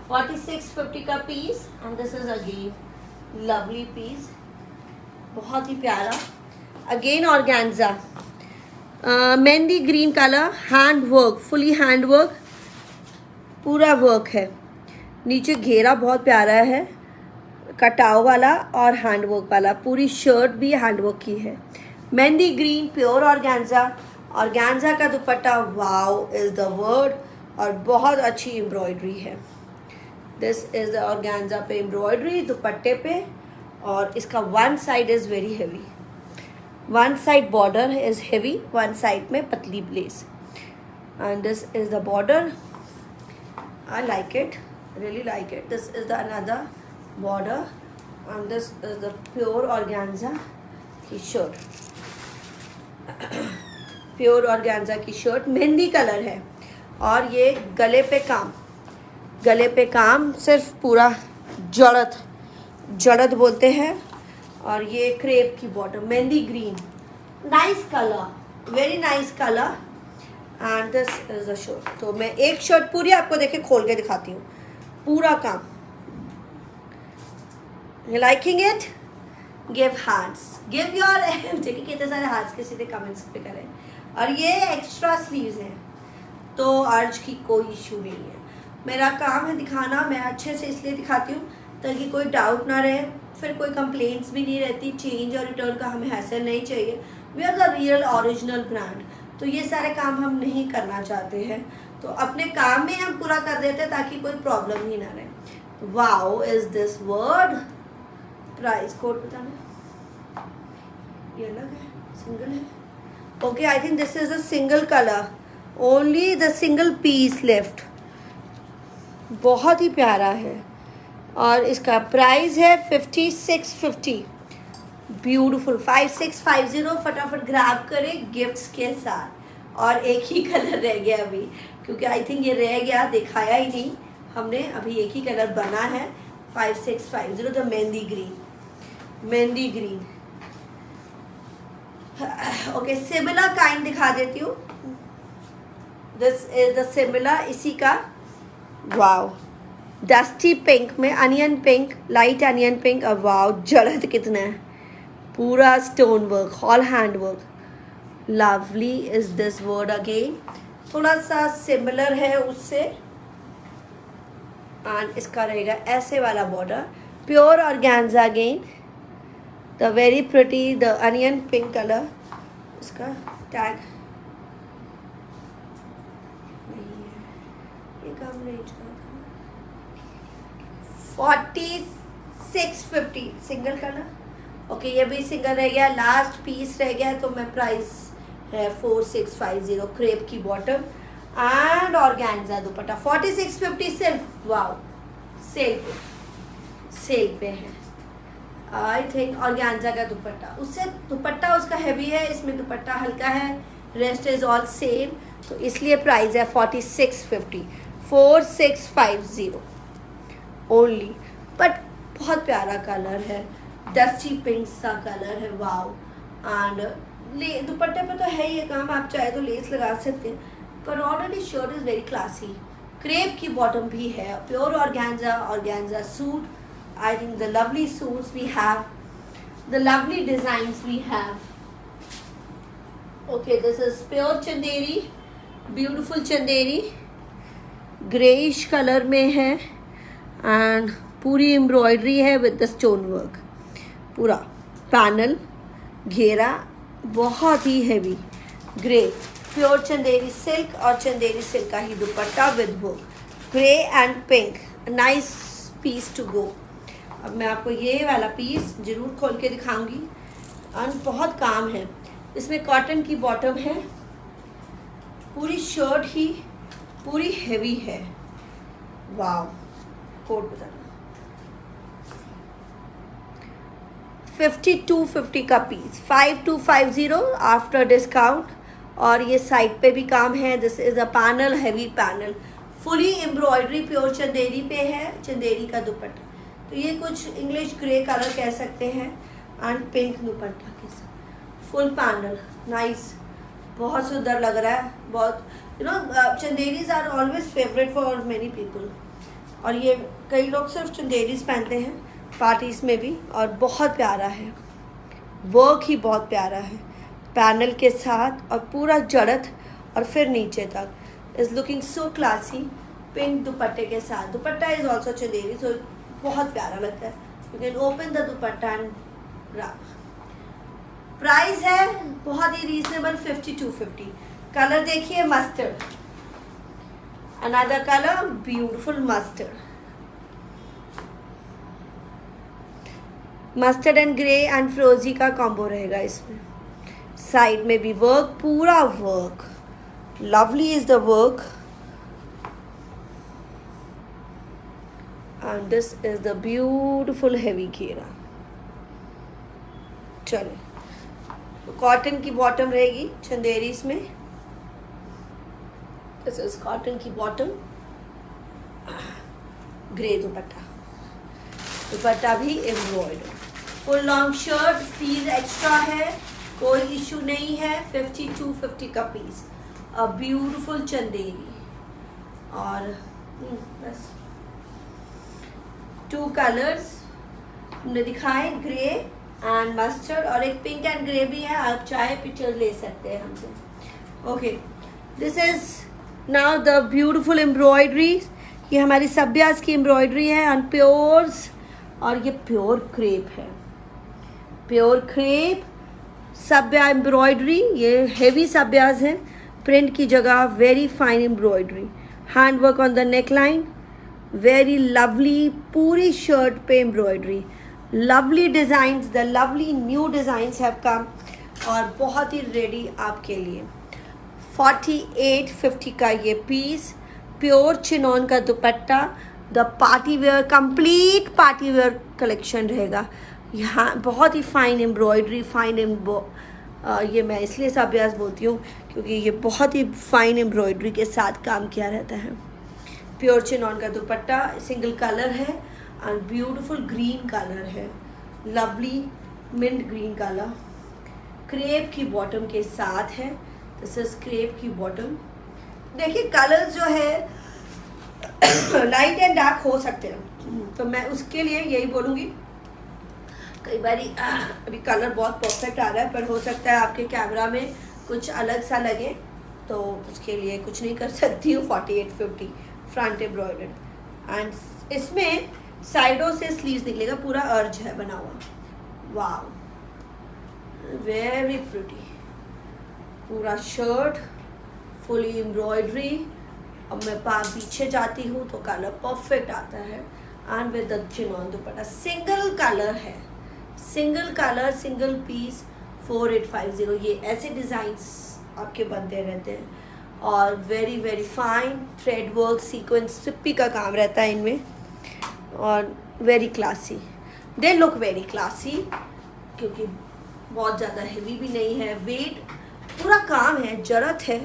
A: 4650 का piece. And this is again lovely piece, बहुत ही प्यारा, again organza, mehndi green colour, hand work, fully hand work, पूरा वर्क है, नीचे घेरा बहुत प्यारा है, कटाव वाला और हैंड वर्क वाला, पूरी शर्ट भी हैंड वर्क की है। Mehndi green, pure organza, organza का dupatta, wow is the word, और बहुत अच्छी एम्ब्रॉयडरी है। दिस इज द ऑर्गेन्जा पे एम्ब्रॉयडरी दुपट्टे पे, और इसका one side is very heavy, one side border is heavy, one side में पतली lace. And this is the border, I like it, really like it. This is the another border, and this is the pure organza की shirt, pure organza की shirt, mehndi colour है, और ये गले पे काम, गले पे काम सिर्फ पूरा जड़त बोलते हैं। और ये क्रेप की bottom, mehndi green, nice colour, very nice colour. And this is the shirt. तो मैं एक शर्ट पूरी आपको देखे खोल के दिखाती हूँ, पूरा काम। You liking it? Give hearts, give your देखिए कितने सारे हार्ट्स के सीधे कमेंट्स पे करें। और ये एक्स्ट्रा स्लीव्स हैं, तो अर्ज की कोई इशू नहीं है। मेरा काम है दिखाना, मैं अच्छे से इसलिए दिखाती हूँ ताकि कोई डाउट ना रहे, फिर कोई कंप्लेंट्स भी नहीं रहती, चेंज और रिटर्न का हमें हैसल नहीं चाहिए। We are the real original brand, तो ये सारे काम हम नहीं करना चाहते हैं, तो अपने काम में हम पूरा कर देते हैं ताकि कोई प्रॉब्लम ही ना रहे। Wow is this word. Price code बताना, ये अलग है, सिंगल है, okay. I think this is a single colour, only the single piece left, बहुत ही प्यारा है। और इसका प्राइस है 5650, ब्यूटीफुल 5650। फटाफट ग्रैब करें गिफ्ट्स के साथ। और एक ही कलर रह गया अभी, क्योंकि आई थिंक ये रह गया, दिखाया ही नहीं हमने, अभी एक ही कलर बना है 5650, the mehndi green, mehndi green. Okay, similar kind दिखा देती हूँ, दिस इज द सिमिलर इसी का। वाओ, डस्टी पिंक में onion pink, light onion pink, और वाओ जड़त कितना है, पूरा stone work, all hand work, lovely is this word again. थोड़ा सा सिमिलर है उससे, एंड इसका रहेगा ऐसे वाला border, pure organza again, the very pretty the onion pink colour. इसका टैग नहीं है, ये कम रेंज का था, 4650 सिंगल कलर। ओके, ये भी सिंगल रह गया, लास्ट पीस रह गया, तो मैं प्राइस है 4650, क्रेप की बॉटम एंड ऑर्गेन्जा दुपट्टा, 4650 सिर्फ। वाओ, सेल पे है। आई थिंक ऑर्गेन्जा का दुपट्टा, उससे दुपट्टा उसका हैवी है, इसमें दुपट्टा हल्का है, रेस्ट इज ऑल सेम, तो इसलिए प्राइस है 4650, 4650 ओनली। बट बहुत प्यारा कलर है, डस्टी पिंक सा कलर है, वाव। एंड दुपट्टे पे तो है ये काम, आप चाहे तो लेस लगा सकते हैं, पर already shirt is very classy. Crepe की बॉटम भी है, pure organza suit. I think the lovely suits we have, the lovely designs we have. Okay, this is pure Chanderi, beautiful Chanderi, greyish colour में है एंड पूरी एम्ब्रॉयडरी है with the stone work. पूरा panel घेरा, बहुत ही heavy grey, pure Chanderi silk और Chanderi silk का ही dupatta with work, grey and pink, nice piece to go. अब मैं आपको ये वाला पीस जरूर खोल के दिखाऊंगी एंड बहुत काम है। इसमें कॉटन की बॉटम है, पूरी शर्ट ही पूरी हेवी है, वाव। कोड बताना 5250 का पीस, 5250 आफ्टर डिस्काउंट। और ये साइड पे भी काम है, this is a panel, heavy panel, fully embroidery, pure Chanderi पे है, चंदेरी का दुपट्टा। तो ये कुछ इंग्लिश ग्रे कलर कह सकते हैं एंड पिंक दुपट्टा के साथ, फुल पैनल, नाइस, बहुत सुंदर लग रहा है। बहुत Chanderis are always favourite for many people, और ये कई लोग सिर्फ चंदेरीज पहनते हैं पार्टीज में भी, और बहुत प्यारा है, वर्क ही बहुत प्यारा है पैनल के साथ, और पूरा जड़त और फिर नीचे तक is looking so classy, pink दुपट्टे के साथ। Dupatta is also Chanderi, so बहुत प्यारा लगता है। You can open the dupatta and grab. Price है बहुत ही रीजनेबल, 5250। कलर देखिए mustard, another colour beautiful mustard, mustard and grey and फ्रोजी का कॉम्बो रहेगा इसमें। साइड में भी वर्क, पूरा work, lovely is the work and this is the beautiful heavy घेरा। चलो, कॉटन की बॉटम रहेगी चंदेरी इसमें, दिस इज कॉटन की बॉटम, ग्रे दुपट्टा, दुपट्टा भी embroidered, full long shirt, piece extra है, कोई इशू नहीं है। 5250 का पीस, अ ब्यूटिफुल चंदेरी। और बस 2 कलर्स हमने दिखाए, ग्रे एंड मस्टर्ड, और एक पिंक एंड ग्रे भी है, आप चाहे पिक्चर ले सकते हैं हमसे। Okay, this is now the beautiful embroidery. ये हमारी सब्यास की एम्ब्रॉयडरी है एंड प्योर्स, और ये प्योर क्रेप है, प्योर क्रेप सब्या एम्ब्रॉयडरी। ये हेवी सब्यास है, प्रिंट की जगह very fine embroidery, hand work on the neck line, very lovely, पूरी शर्ट पे embroidery, lovely designs, the lovely new designs have come, और बहुत ही रेडी आपके लिए। 4850 का ये पीस, प्योर चिनॉन का dupatta, the party wear, complete party wear collection रहेगा। यहाँ बहुत ही फाइन एम्ब्रॉयडरी, ये मैं इसलिए सब्यास बोलती हूँ क्योंकि ये बहुत ही फाइन एम्ब्रॉयडरी के साथ काम किया रहता है। प्योर चिनॉन का दुपट्टा, सिंगल कलर है एंड ब्यूटीफुल ग्रीन कलर है, lovely mint green colour, crepe की बॉटम के साथ है, दिस इज क्रेप की बॉटम। देखिए कलर्स जो है लाइट एंड डार्क हो सकते हैं, तो मैं उसके लिए यही बोलूँगी। कई बार अभी कलर बहुत परफेक्ट आ रहा है, पर हो सकता है आपके कैमरा में कुछ अलग सा लगे, तो उसके लिए कुछ नहीं कर सकती हूँ। 4850 फ्रंट एम्ब्रॉयडर्ड, एंड इसमें साइडों से स्लीव्स निकलेगा, पूरा अर्ज है बना हुआ, वाव, वेरी प्रिटी, पूरा शर्ट फुली एम्ब्रॉयडरी। अब मैं पीछे जाती हूँ तो कलर परफेक्ट आता है, and with the chinon dupatta, single colour है, सिंगल कलर, सिंगल पीस, 4850। ये ऐसे डिज़ाइंस आपके बनते रहते हैं, और very very fine thread work, sequence, Sippy का काम रहता है इनमें, और very classy, they look very classy, क्योंकि बहुत ज़्यादा हेवी भी नहीं है, वेट पूरा काम है, जरत है,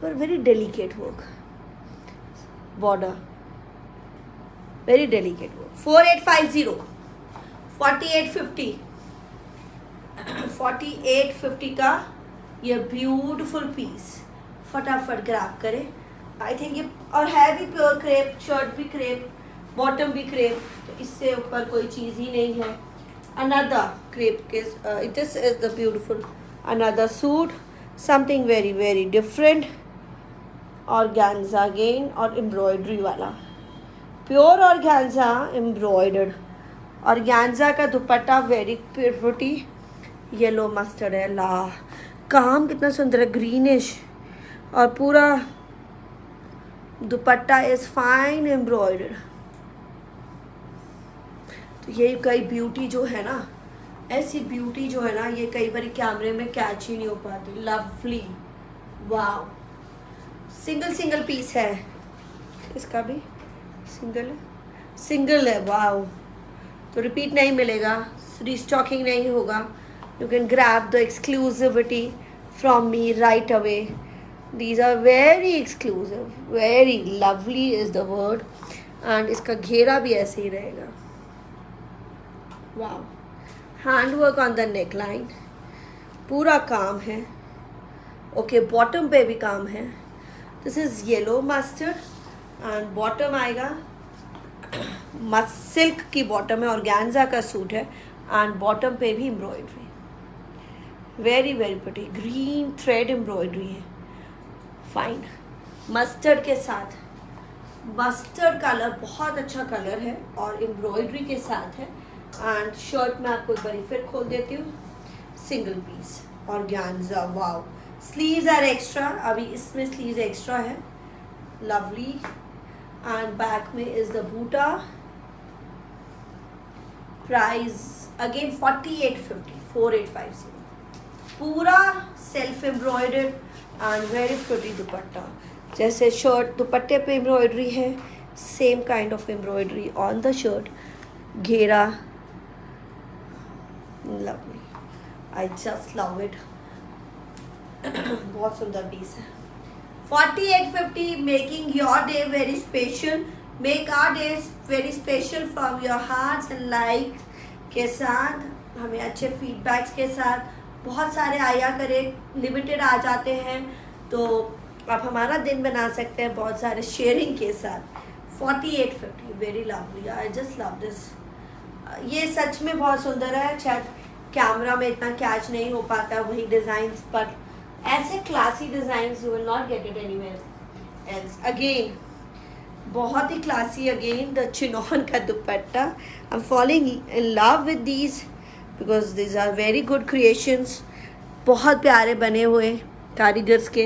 A: पर very delicate work, border very delicate work. 4850 4850 4850 का ये ब्यूटीफुल पीस, फटाफट ग्रैब करें। आई थिंक ये, और है भी प्योर क्रेप, शर्ट भी क्रेप, बॉटम भी क्रेप, तो इससे ऊपर कोई चीज़ ही नहीं है। अनदर क्रेप के, this is the beautiful another suit, something very very different, organza again और एम्ब्रॉयडरी वाला, प्योर ऑर्गेन्जा एम्ब्रॉयडर्ड। ऑर्गेन्जा का dupatta very pretty, yellow mustard है, ला काम कितना सुंदर है, ग्रीनिश, और पूरा दुपट्टा इज फाइन एम्ब्रॉयडर्ड। तो ये कई ब्यूटी जो है ना, ऐसी ब्यूटी जो है ना, ये कई बार कैमरे में कैच ही नहीं हो पाती। लवली, वाव, सिंगल पीस है, इसका भी सिंगल है, वाव। तो रिपीट नहीं मिलेगा, रीस्टॉकिंग नहीं होगा। You can grab the exclusivity from me right away. These are very exclusive, very lovely is the word. And इसका घेरा भी ऐसे ही रहेगा, wow. Hand work on the neck line, पूरा काम है। ओके, बॉटम पे भी काम है। This is yellow mustard and bottom आएगा सिल्क की बॉटम है, ऑर्गेन्जा का सूट है, एंड बॉटम पे भी embroidery, very very pretty, green thread embroidery है, फाइन। मस्टर्ड के साथ, मस्टर्ड कलर बहुत अच्छा कलर है और एम्ब्रॉयडरी के साथ है। एंड शर्ट में आपको एक बार फिर खोल देती हूँ, single piece organza, wow. Sleeves are extra, अभी इसमें स्लीव्स एक्स्ट्रा है, लवली। एंड बैक में इज द बूटा, प्राइस अगेन 4850, पूरा self embroidered and very pretty dupatta. जैसे शर्ट दुपट्टे पे एम्ब्रॉयडरी है, same kind of embroidery on the shirt, घेरा, lovely, I just love it. बहुत सुंदर पीस है। 4850, making your day very special, make our day very special from your hearts and like के साथ, हमें अच्छे फीडबैक्स के साथ। बहुत सारे आया करें, लिमिटेड आ जाते हैं, तो आप हमारा दिन बना सकते हैं बहुत सारे शेयरिंग के साथ। 4850, very lovely, I just love this. ये सच में बहुत सुंदर है, शायद कैमरा में इतना कैच नहीं हो पाता वही डिज़ाइंस, पर ऐसे classy designs you will not get it anywhere else. Again बहुत ही क्लासी, अगेन द चिनॉन का dupatta. I am falling in love with these because these are very good creations, बहुत प्यारे बने हुए कारीगर्स के,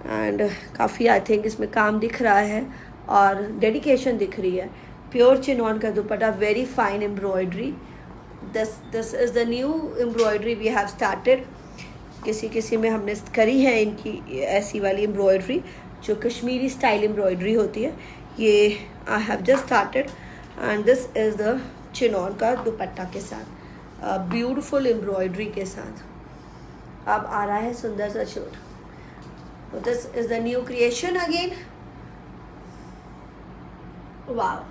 A: एंड काफ़ी आई थिंक इसमें काम दिख रहा है और डेडिकेशन दिख रही है। प्योर चिनॉन का dupatta, very fine embroidery. This is the new embroidery we have started. किसी में हमने करी है इनकी ऐसी वाली एम्ब्रॉयडरी जो कश्मीरी स्टाइल एम्ब्रॉयडरी होती है, ये I have just started. And this is the chinon का दुपट्टा के साथ, ब्यूटीफुल एम्ब्रॉयडरी के साथ। अब आ रहा है सुंदर सा शर्ट, तो this is the new creation again, wow,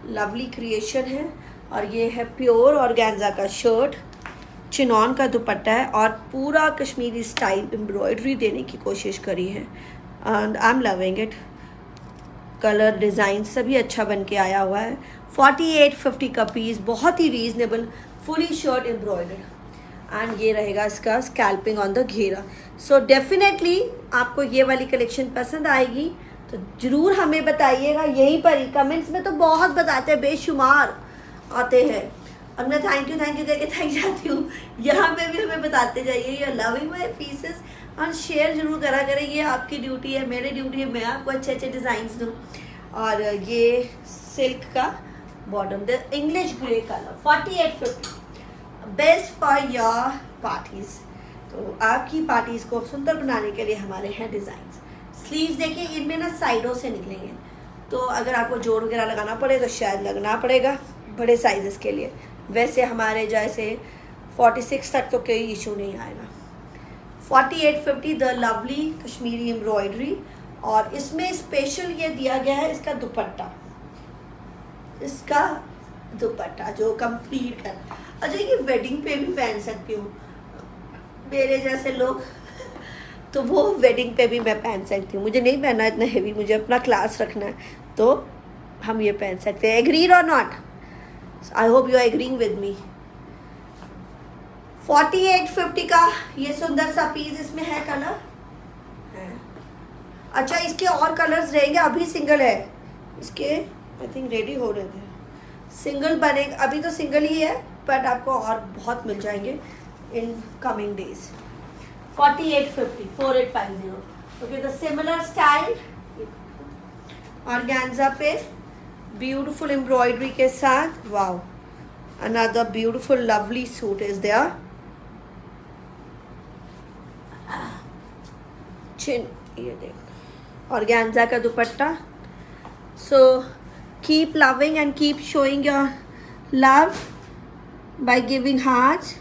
A: lovely creation है। और ये है प्योर ऑर्गेन्जा का शर्ट, चिनॉन का दुपट्टा है और पूरा कश्मीरी स्टाइल एम्ब्रॉयडरी देने की कोशिश करी है, and I am loving it. Colour design सभी अच्छा बन के आया हुआ है। 4850 का पीस, बहुत ही reasonable, fully shirt embroidered, and ये रहेगा इसका स्कैल्पिंग ऑन द घेरा। सो डेफिनेटली आपको ये वाली कलेक्शन पसंद आएगी, तो ज़रूर हमें बताइएगा यहीं पर ही। कमेंट्स में तो बहुत बताते हैं, बेशुमार आते हैं, और मैं थैंक यू करके थक जाती हूँ। यहाँ पे भी हमें बताते जाइए, you are loving my pieces, और शेयर जरूर करा करें। ये आपकी ड्यूटी है, मेरी ड्यूटी है, मैं आपको अच्छे अच्छे डिज़ाइंस दूँ। और ये सिल्क का bottom, the English grey colour, 4850, best for your parties. तो आपकी पार्टीज़ को सुंदर बनाने के लिए हमारे हैं डिज़ाइंस। स्लीव्स देखिए, इनमें ना साइडों से निकलेंगे, तो अगर आपको जोड़ वगैरह लगाना पड़े तो शायद लगना पड़ेगा बड़े साइज़ के लिए। वैसे हमारे जैसे 46 तक तो कोई इशू नहीं आएगा। 4850, द लवली कश्मीरी एम्ब्रॉयडरी, और इसमें स्पेशल ये दिया गया है इसका दुपट्टा। इसका दुपट्टा जो कंप्लीट कर, अच्छा ये वेडिंग पे भी पहन सकती हूँ मेरे जैसे लोग, तो वो वेडिंग पे भी मैं पहन सकती हूँ। मुझे नहीं पहनना इतना हेवी, मुझे अपना क्लास रखना है, तो हम ये पहन सकते हैं। एग्रीड और not? I hope you are agreeing with me. 4850 का ये सुंदर सा पीस, इसमें है कलर है। अच्छा इसके और कलर्स रहेंगे, अभी सिंगल है इसके, आई थिंक रेडी हो रहे थे, सिंगल बनेगा, अभी तो सिंगल ही है, बट आपको और बहुत मिल जाएंगे in coming days. 4850 4850। Okay the similar style organza पे ब्यूटीफुल एम्ब्रॉयडरी के साथ। Wow, another beautiful lovely suit is there. चिन ये देख ऑर्गेन्जा का दुपट्टा। सो keep loving and keep showing your love by giving hearts.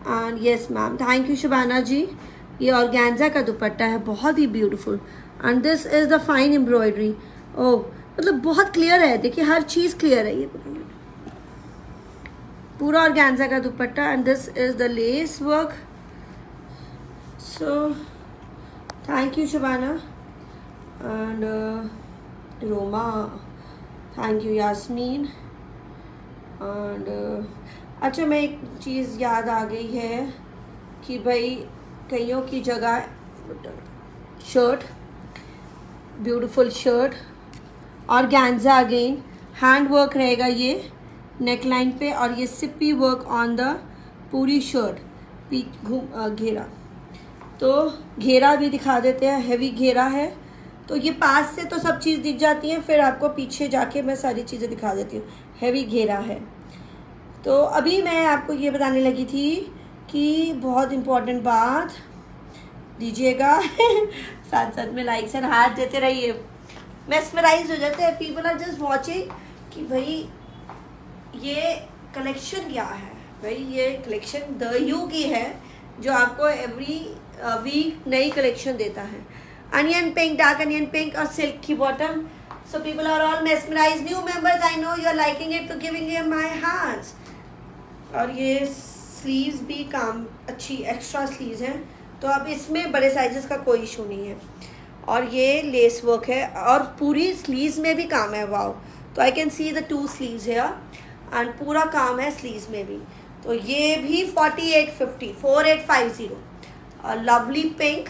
A: And yes ma'am, thank you Shubhana जी। ये organza का दुपट्टा है, बहुत ही beautiful, and this is the fine embroidery. ओ मतलब बहुत क्लियर है, देखिए हर चीज़ क्लियर है। ये पूरा ऑर्गेन्जा का dupatta, and this is the lace work. So thank you Shubhana and Roma, thank you Yasmin. And अच्छा मैं एक चीज़ याद आ गई है कि भाई कईयों की जगह shirt, beautiful shirt organza, again hand work रहेगा ये नेक लाइन पे, और ये सिप्पी वर्क ऑन द पूरी शर्ट, घूम घेरा, तो घेरा भी दिखा देते हैं, हैवी घेरा है। तो ये पास से तो सब चीज़ दिख जाती है, फिर आपको पीछे जाके मैं सारी चीज़ें दिखा देती हूँ। हैवी घेरा है। तो अभी मैं आपको ये बताने लगी थी कि बहुत इम्पोर्टेंट बात दीजिएगा साथ साथ में लाइक्स एंड हार्ट देते रहिए। मेस्मराइज हो जाते हैं, पीपल आर जस्ट वॉचिंग कि भाई ये कलेक्शन क्या है। भाई ये कलेक्शन द यू की है, जो आपको एवरी वीक नई कलेक्शन देता है। Onion pink, dark onion pink और silk की bottom. So people are all mesmerized. New members, I know you are liking it, तो giving them my hearts. और ये sleeves भी काम अच्छी एक्स्ट्रा sleeves हैं, तो अब इसमें बड़े साइजेस का कोई इशू नहीं है। और ये लेस वर्क है और पूरी sleeves में भी काम है। वाओ, तो I can see the 2 sleeves here and पूरा काम है sleeves में भी। तो ये भी 4850 4850 और लवली पिंक।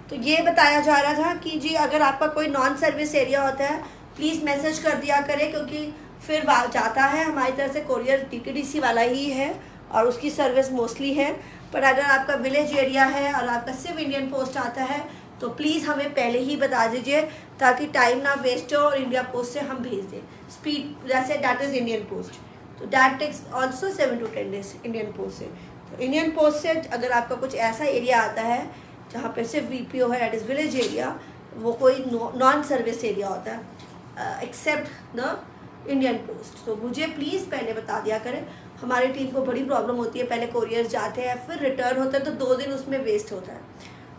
A: तो ये बताया जा रहा था कि जी अगर आपका कोई नॉन सर्विस एरिया होता है प्लीज़ मैसेज कर दिया करें, क्योंकि फिर जाता है हमारी तरफ से कोरियर TTDC वाला ही है और उसकी सर्विस मोस्टली है। पर अगर आपका विलेज एरिया है और आपका सिर्फ इंडियन पोस्ट आता है तो प्लीज़ हमें पहले ही बता दीजिए, ताकि टाइम ना वेस्ट हो और इंडिया पोस्ट से हम भेज दें स्पीड, जैसे डैट इज़ इंडियन पोस्ट, तो that takes also 7 to 10 days Indian post से। तो इंडियन पोस्ट से अगर आपका कुछ ऐसा एरिया आता है जहाँ पे सिर्फ VPO है, दैट इज़ विलेज एरिया, वो कोई नॉन सर्विस एरिया होता है एक्सेप्ट द इंडियन पोस्ट, तो मुझे प्लीज़ पहले बता दिया करें। हमारी टीम को बड़ी प्रॉब्लम होती है, पहले कोरियर जाते हैं फिर रिटर्न होता है, तो 2 दिन उसमें वेस्ट होता है,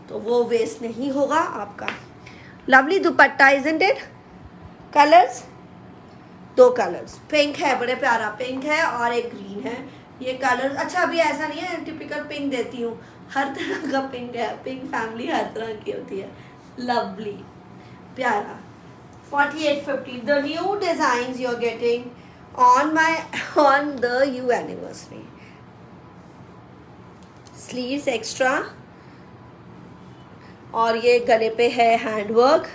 A: तो वो वेस्ट नहीं होगा आपका। Lovely dupatta, isn't it? Colours 2 colours, pink है, बड़े प्यारा पिंक है और एक ग्रीन है। ये कलर अच्छा अभी ऐसा नहीं है टिपिकल पिंक देती हूँ, हर तरह का पिंक है, पिंक फैमिली हर तरह की होती है। लवली प्यारा 4850। The new designs you are getting on the U anniversary. Sleeves extra और ये गले पे है हैंड वर्क,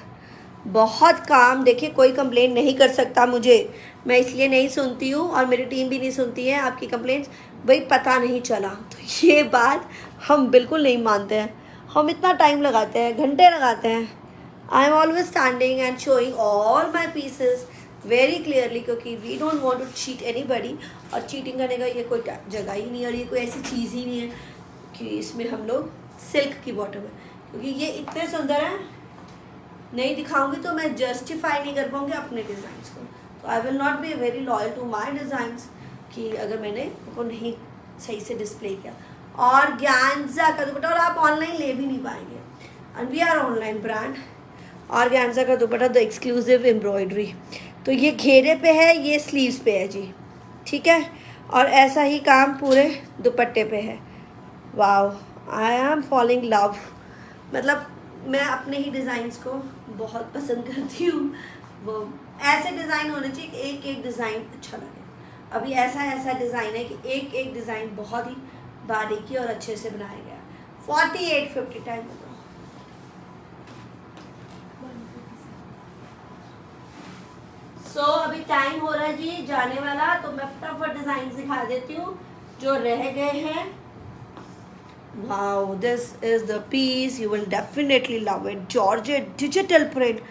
A: बहुत काम। देखिए कोई कंप्लेंट नहीं कर सकता मुझे, मैं इसलिए नहीं सुनती हूँ और मेरी टीम भी नहीं सुनती है आपकी कंप्लेंट्स। भाई पता नहीं चला, तो ये बात हम बिल्कुल नहीं मानते हैं। हम इतना टाइम लगाते हैं, घंटे लगाते हैं। I am always standing and showing all my pieces very clearly, क्योंकि we don't want to cheat anybody, और चीटिंग करने का ये कोई जगह ही नहीं है और ये कोई ऐसी चीज़ ही नहीं है कि इसमें हम लोग सिल्क की बॉटम है, क्योंकि ये इतने सुंदर हैं, नहीं दिखाऊंगी तो मैं जस्टिफाई नहीं कर पाऊंगी अपने डिज़ाइंस को। तो I will not be very loyal to my designs कि अगर मैंने उनको नहीं सही से डिस्प्ले किया। और ऑर्गेन्जा का दुपट्टा, और आप ऑनलाइन ले भी नहीं पाएंगे, and we are online brand. Organza का दुपट्टा द एक्सक्लूसिव एम्ब्रॉयडरी, तो ये घेरे पे है, ये स्लीव्स पे है जी। ठीक है, और ऐसा ही काम पूरे दुपट्टे पे है। Wow, I am falling love. मतलब मैं अपने ही डिज़ाइंस को बहुत पसंद करती हूँ। वो ऐसे डिज़ाइन होने चाहिए कि एक एक डिज़ाइन अच्छा लगे। अभी ऐसा डिज़ाइन है कि एक एक डिज़ाइन बहुत ही बारीकी और अच्छे से बनाया गया। 4850 टाइम बताओ। अभी टाइम हो रहा है जी जाने वाला, तो मैं फटाफट डिज़ाइन दिखा देती हूँ जो रह गए हैं। Wow, this is the piece. You will definitely love it. Georgette digital print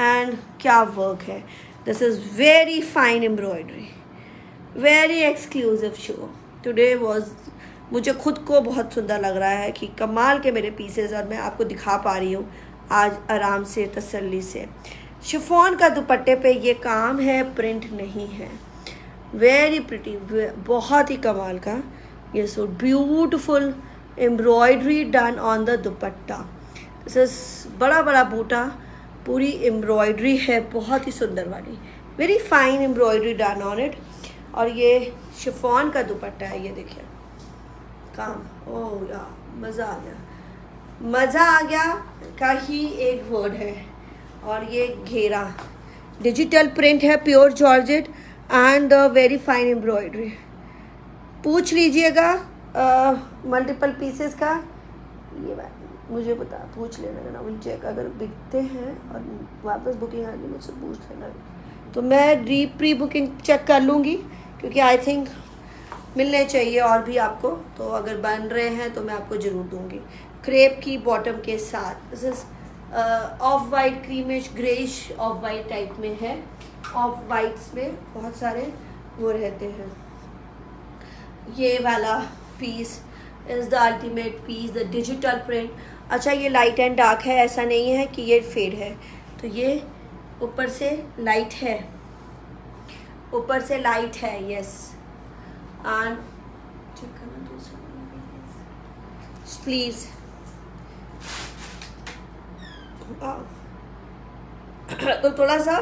A: and क्या work है. This is very fine embroidery. Very exclusive show. Today was मुझे खुद को बहुत सुंदर लग रहा है कि कमाल के मेरे पीसेस, और मैं आपको दिखा पा रही हूँ आज आराम से तसल्ली से। शिफॉन का दुपट्टे पे ये काम है, प्रिंट नहीं है। वेरी प्रिटी, बहुत ही कमाल का ये suit. Beautiful embroidery done on the dupatta. This is बड़ा बड़ा बूटा, पूरी एम्ब्रॉयडरी है बहुत ही सुंदर वाली। Very fine embroidery done on it. और ये शिफॉन का दुपट्टा है, ये देखिए काम। ओह यार, मज़ा आ गया। मज़ा आ गया का ही एक वर्ड है। और ये घेरा डिजिटल प्रिंट है, pure georgette and very fine embroidery. पूछ लीजिएगा मल्टीपल पीसेस का, ये बात मुझे पूछ लेना ना, विल चेक। अगर बिकते हैं और वापस बुकिंग आएगी मुझसे पूछ लेना, तो मैं प्री बुकिंग चेक कर लूँगी, क्योंकि आई थिंक मिलने चाहिए और भी आपको। तो अगर बन रहे हैं तो मैं आपको ज़रूर दूँगी। क्रेप की बॉटम के साथ। This is of white, creamish greyish of white type में है। ऑफ वाइट्स में बहुत सारे वो रहते हैं। ये वाला piece is the ultimate piece, the digital print. अच्छा, ये लाइट एंड डार्क है, ऐसा नहीं है कि ये फेड है। तो ये ऊपर से लाइट है, ऊपर से लाइट है, यस। एंड चेक करना दूसरा स्लीव्स। तो थोड़ा सा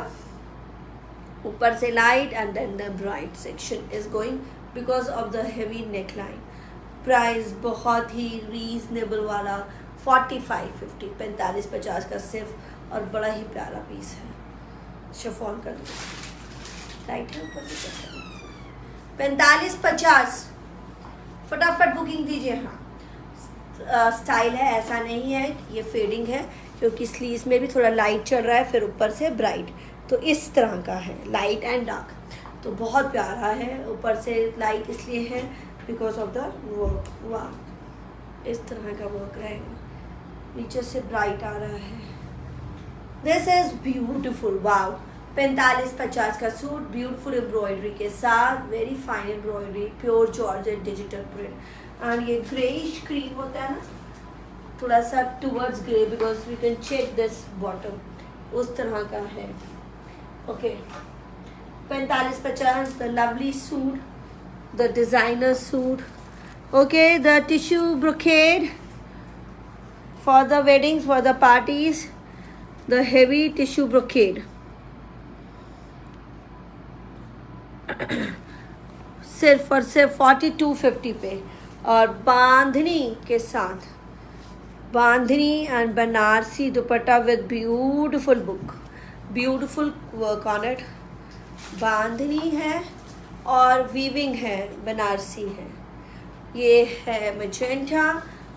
A: ऊपर से light and then the bright section is going because of the heavy neck line. Price बहुत ही रीजनेबल वाला 4550, 45-50 का सिर्फ, और बड़ा ही प्यारा पीस है। शिफॉन का राइट है ऊपर से 45-50। फटाफट बुकिंग दीजिए। हाँ, स्टाइल है, ऐसा नहीं है कि ये फेडिंग है, क्योंकि स्लीव्स में भी थोड़ा लाइट चल रहा है, फिर ऊपर से ब्राइट। तो इस तरह का है, लाइट एंड डार्क। तो बहुत प्यारा है। ऊपर से लाइट इसलिए है बिकॉज ऑफ द वर्क। वाह, इस तरह का वर्क रहेगा, नीचे से ब्राइट आ रहा है। This is beautiful. वाव, 45-50 का सूट, ब्यूटिफुल एम्ब्रॉयडरी के साथ, very fine embroidery, pure georgette digital print. And ये ग्रेइश क्रीम होता है ना, थोड़ा सा towards grey, because we can check this bottom, उस तरह का है। Okay, 45-50, the lovely suit, the designer suit. Okay, the tissue brocade for the weddings, for the parties, the heavy tissue brocade. सिर्फ और सिर्फ 4250 पे, और बांधनी के साथ, bandhani and Banarasi dupatta with beautiful book, beautiful work on it. Bandhani है और वीविंग है, बनारसी है। ये है मैजेंटा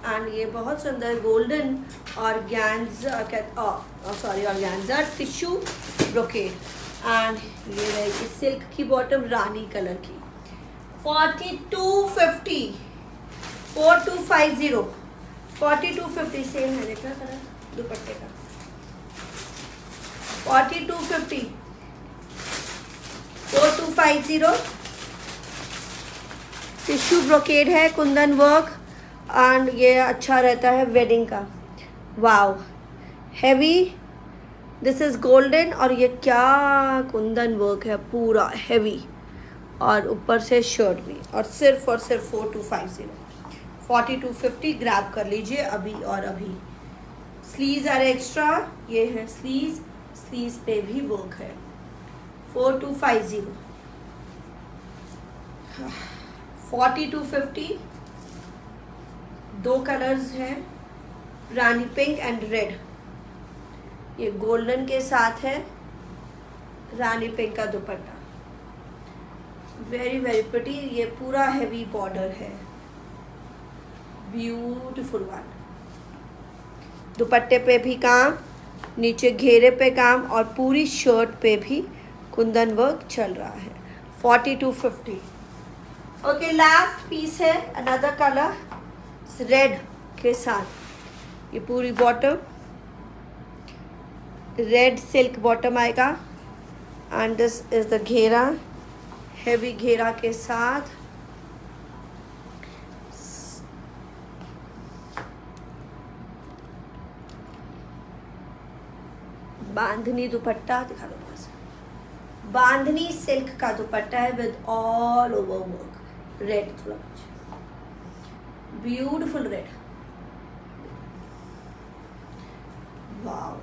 A: एंड ये बहुत सुंदर golden organza, sorry organza tissue brocade. And ये रहेगी सिल्क की बॉटम, रानी कलर की। 4250, 4250, 4250 सेम है, देखना कलर दुपट्टे का। 4250, 4250। टिश्यू ब्रोकेड है, कुंदन वर्क, एंड ये अच्छा रहता है वेडिंग का। वाव, हैवी। दिस इज़ गोल्डन, और ये क्या कुंदन वर्क है, पूरा हैवी, और ऊपर से शर्ट भी, और सिर्फ 4250, 4250 ग्रैब कर लीजिए अभी और अभी। स्लीव्स आर एक्स्ट्रा, ये है स्लीव्स, स्लीव्स पे भी वर्क है। 4250। 40 to 50 दो कलर्स हैं, रानी पिंक एंड रेड। ये गोल्डन के साथ है, रानी पिंक का दुपट्टा, वेरी वेरी प्रिटी। ये पूरा हैवी बॉर्डर है, ब्यूटीफुल वन। दुपट्टे पे भी काम, नीचे घेरे पे काम और पूरी शर्ट पे भी कुंदन वर्क चल रहा है। 40 to 50। ओके, लास्ट पीस है अनदर कलर रेड के साथ। ये पूरी बॉटम रेड सिल्क बॉटम आएगा एंड दिस इज द घेरा, हैवी घेरा के साथ। बांधनी दुपट्टा दिखा दो पास। बांधनी सिल्क का दुपट्टा है with all over work, red थोड़ा कुछ ब्यूटीफुल रेड। Wow,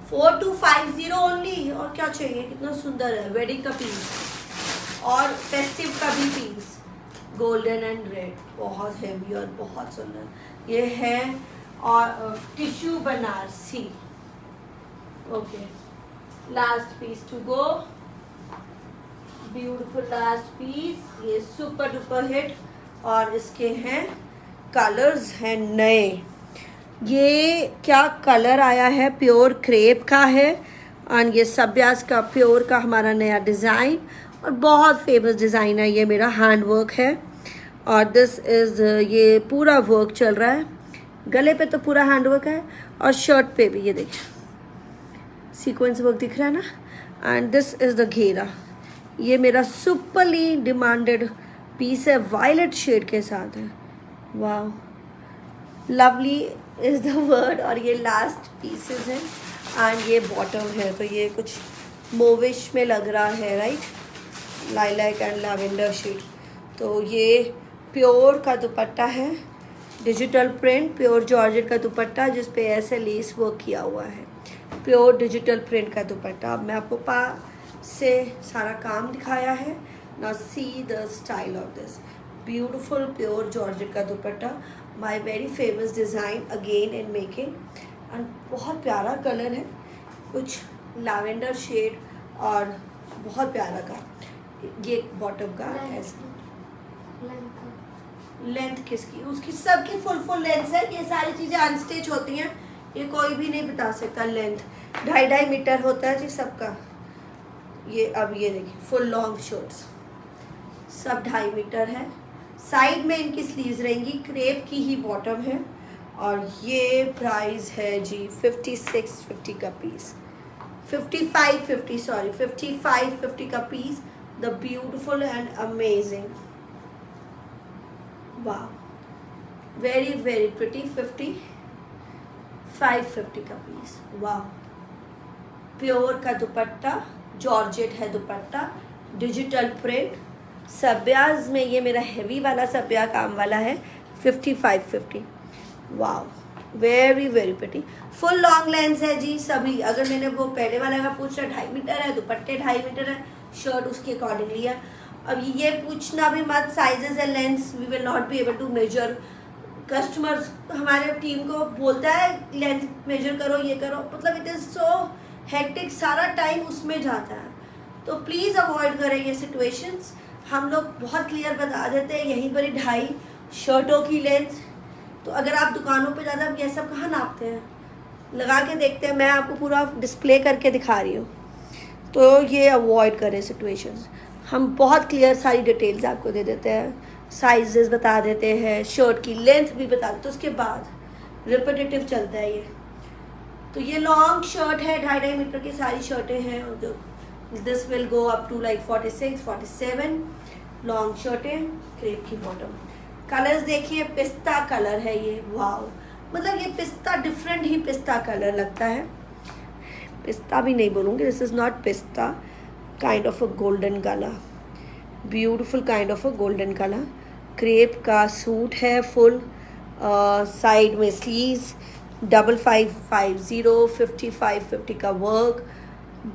A: 4250 only. और क्या चाहिए, कितना सुंदर है। वेडिंग का पीस और फेस्टिव का भी पीस, गोल्डन एंड रेड, बहुत हैवी और बहुत सुंदर ये है। और tissue Banarasi. Okay, last piece to go, beautiful last piece. ये सुपर डुपर हिट और इसके हैं कलर्स हैं नए। ये क्या कलर आया है, प्योर क्रेप का है और ये सब्यास का प्योर का हमारा नया डिज़ाइन और बहुत फेमस डिज़ाइन है। ये मेरा हैंड वर्क है और दिस इज़, ये पूरा वर्क चल रहा है। गले पे तो पूरा हैंड वर्क है और शर्ट पे भी ये देखिए सीक्वेंस वर्क दिख रहा है ना। एंड दिस इज़ द घेरा। ये मेरा सुपरली डिमांडेड पीस है, वायलेट शेड के साथ है। वाह, लवली इज़ द वर्ड। और ये लास्ट पीसेस हैं एंड ये बॉटम है, तो ये कुछ मोविश में लग रहा है, right, lilac and lavender shade. तो ये प्योर का दुपट्टा है, डिजिटल प्रिंट, प्योर जॉर्जेट का दुपट्टा जिस पे ऐसे लेस वर्क किया हुआ है, प्योर डिजिटल प्रिंट का दुपट्टा। अब मैं आपको पास से सारा काम दिखाया है। Now see the style of this beautiful pure georgette का dupatta, my very famous design again in making and बहुत प्यारा कलर है, कुछ लैवेंडर शेड और बहुत प्यारा का। ये बॉटम का ऐसा लेंथ किसकी, उसकी सबकी फुल लेंथ है। ये सारी चीज़ें अनस्टिच होती हैं, ये कोई भी नहीं बता सकता। लेंथ 2.5 मीटर होता है जी सबका। ये अब ये देखिए फुल लॉन्ग शर्ट्स सब 2.5 मीटर है। साइड में इनकी स्लीव्स रहेंगी, क्रेप की ही बॉटम है और ये प्राइस है जी 5650 का पीस, 5550 सॉरी 5550 का पीस। द ब्यूटीफुल एंड अमेजिंग, वाह, वेरी वेरी प्रिटी। 5550 का पीस, वाह। प्योर का दुपट्टा, जॉर्जेट है दुपट्टा, डिजिटल प्रिंट, सब्याज में ये मेरा हेवी वाला सब्या काम वाला है। 5550, वाह, very very pretty. Full long length है जी सभी। अगर मैंने वो पहले वाला का पूछा 2.5 मीटर है, दुपट्टे 2.5 मीटर है, शर्ट उसके अकॉर्डिंगली है। अब ये पूछना भी मत sizes and lengths, we will not be able to measure. Customers हमारे टीम को बोलता है लेंथ मेजर करो, ये करो, मतलब इट इज़ सो हेक्टिक, सारा टाइम उसमें जाता है। तो प्लीज़ अवॉइड करें ये सिचुएशंस। हम लोग बहुत क्लियर बता देते हैं, यहीं पर ही 2.5 शर्टों की लेंथ। तो अगर आप दुकानों पे ज़्यादा, ये सब कहाँ नापते हैं, लगा के देखते हैं। मैं आपको पूरा डिस्प्ले करके दिखा रही हूँ, तो ये अवॉइड करें सिचुएशंस। हम बहुत क्लियर सारी डिटेल्स आपको दे देते हैं, साइजेस बता देते हैं, शर्ट की लेंथ भी बता देते, तो उसके बाद रिपीटेटिव चलता है ये। तो ये लॉन्ग शर्ट है, 2.5 मीटर की सारी शर्टें हैं। This will go up to like 46 47 long शर्टें, क्रेप की बॉटम। कलर्स देखिए, पिस्ता कलर है ये, वाओ, मतलब ये पिस्ता, डिफरेंट ही पिस्ता कलर लगता है। पिस्ता भी नहीं बोलूँगी, दिस इज़ नॉट पिस्ता, kind of a golden colour, beautiful kind of a golden colour. Crepe का सूट है फुल, साइड में स्लीव्स, 5550 5550 का वर्क,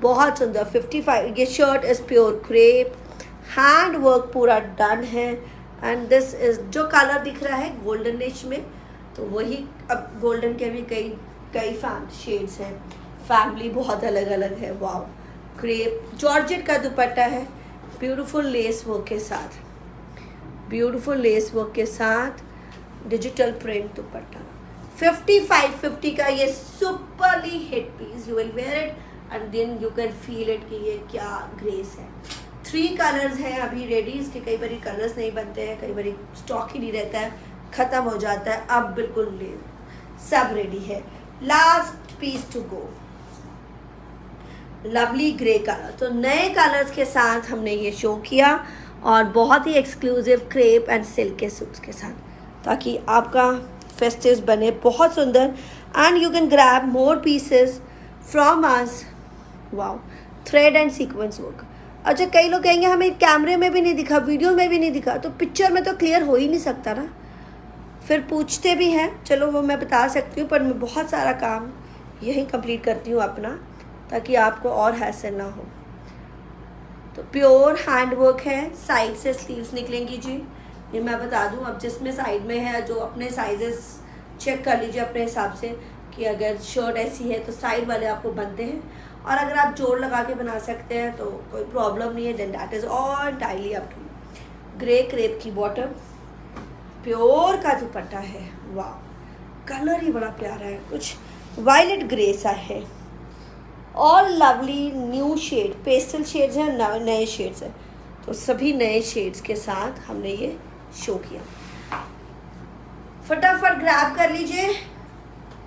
A: बहुत सुंदर। 55 ये shirt is pure crepe, hand work पूरा डन है। एंड दिस इज जो कलर दिख रहा है गोल्डनिश में, तो वही अब गोल्डन के भी कई कई शेड्स हैं, फैमिली बहुत अलग अलग है। वाओ, क्रेप जॉर्जेट का दुपट्टा है, ब्यूटीफुल लेस वर्क के साथ, ब्यूटीफुल लेस वर्क के साथ डिजिटल प्रिंट दुपट्टा। 5550 का ये superly hit piece, you will wear it and then you can feel it कि ये क्या ग्रेस है। 3 कलर्स हैं अभी रेडी, इसके कई बारी कलर्स नहीं बनते हैं, कई बारी स्टॉक ही नहीं रहता है, ख़त्म हो जाता है। अब बिल्कुल ले सब रेडी है। Last piece to go, lovely grey colour. तो नए कलर्स के साथ हमने ये शो किया और बहुत ही एक्सक्लूसिव क्रेप एंड सिल्क के सूट्स के साथ, ताकि आपका फेस्टिव बने बहुत सुंदर। And you can grab more pieces from us. Wow, thread and sequence work. अच्छा, कई लोग कहेंगे हमें कैमरे में भी नहीं दिखा, वीडियो में भी नहीं दिखा, तो पिक्चर में तो क्लियर हो ही नहीं सकता ना, फिर पूछते भी हैं। चलो वो मैं बता सकती हूँ, पर मैं बहुत सारा काम यही कंप्लीट करती हूँ अपना, ताकि आपको और हैसल ना हो। तो प्योर हैंड वर्क है, साइड से स्लीव्स निकलेंगी जी, ये मैं बता दूं। अब जिसमें साइड में है, जो अपने साइजेस चेक कर लीजिए अपने हिसाब से, कि अगर शर्ट ऐसी है तो साइड वाले आपको बनते हैं, और अगर आप जोड़ लगा के बना सकते हैं तो कोई प्रॉब्लम नहीं है, देन दैट इज़ ऑल टाइली up to you. Grey crepe की बॉटम, प्योर का दुपट्टा है। वाह, कलर ही बड़ा प्यारा है, कुछ वायलेट ग्रे सा है। All lovely new shade, pastel shades हैं, नए शेड्स हैं, तो सभी नए शेड्स के साथ हमने ये शो किया। फटाफट ग्रैब कर लीजिए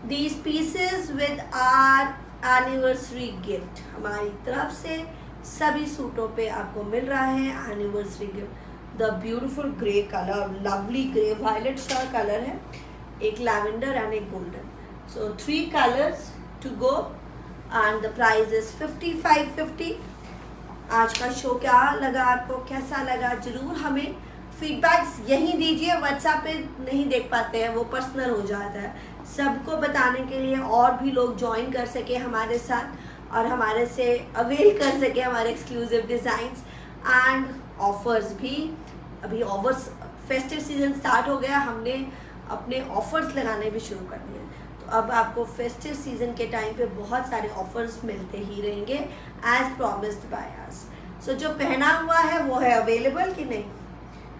A: these pieces with our anniversary gift. हमारी तरफ से सभी सूटों पे आपको मिल रहा है anniversary gift. The beautiful grey colour, lovely grey, violet सा कलर है, एक लैवेंडर एंड एक golden. So 3 colours to go and the price is 5550। आज का शो क्या लगा आपको, कैसा लगा, ज़रूर हमें फीडबैक्स यहीं दीजिए। व्हाट्सएप पे नहीं देख पाते हैं, वो पर्सनल हो जाता है। सबको बताने के लिए और भी लोग ज्वाइन कर सके हमारे साथ और हमारे से अवेल कर सके हमारे एक्सक्लूसिव डिज़ाइंस एंड ऑफर्स भी। अभी ऑफर्स, फेस्टिव सीजन स्टार्ट हो गया, हमने अपने ऑफर्स लगाने भी शुरू कर दिए। तो अब आपको फेस्टिव सीजन के टाइम पे बहुत सारे ऑफर्स मिलते ही रहेंगे एज प्रॉमिस्ड बाय अस। सो जो पहना हुआ है वो है अवेलेबल कि नहीं,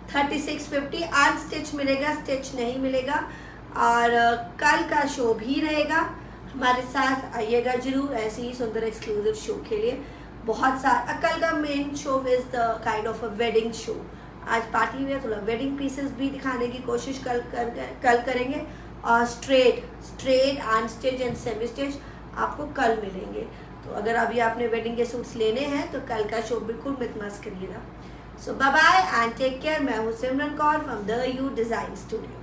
A: 3650 अनस्टिच मिलेगा, स्टिच नहीं मिलेगा। और कल का शो भी रहेगा, हमारे साथ आइएगा जरूर ऐसे ही सुंदर एक्सक्लूसिव शो के लिए। बहुत सारा कल का main show is the kind of a wedding show. आज पार्टी में थोड़ा वेडिंग पीसेस भी दिखाने की कोशिश कल करेंगे, और straight unstitch and semi stitch आपको कल मिलेंगे। तो अगर अभी आपने वेडिंग के सूट्स लेने हैं तो कल का शो बिल्कुल मत मिस करिएगा। So bye bye and take care. मैं हूँ Simran Kaur from the U design studio.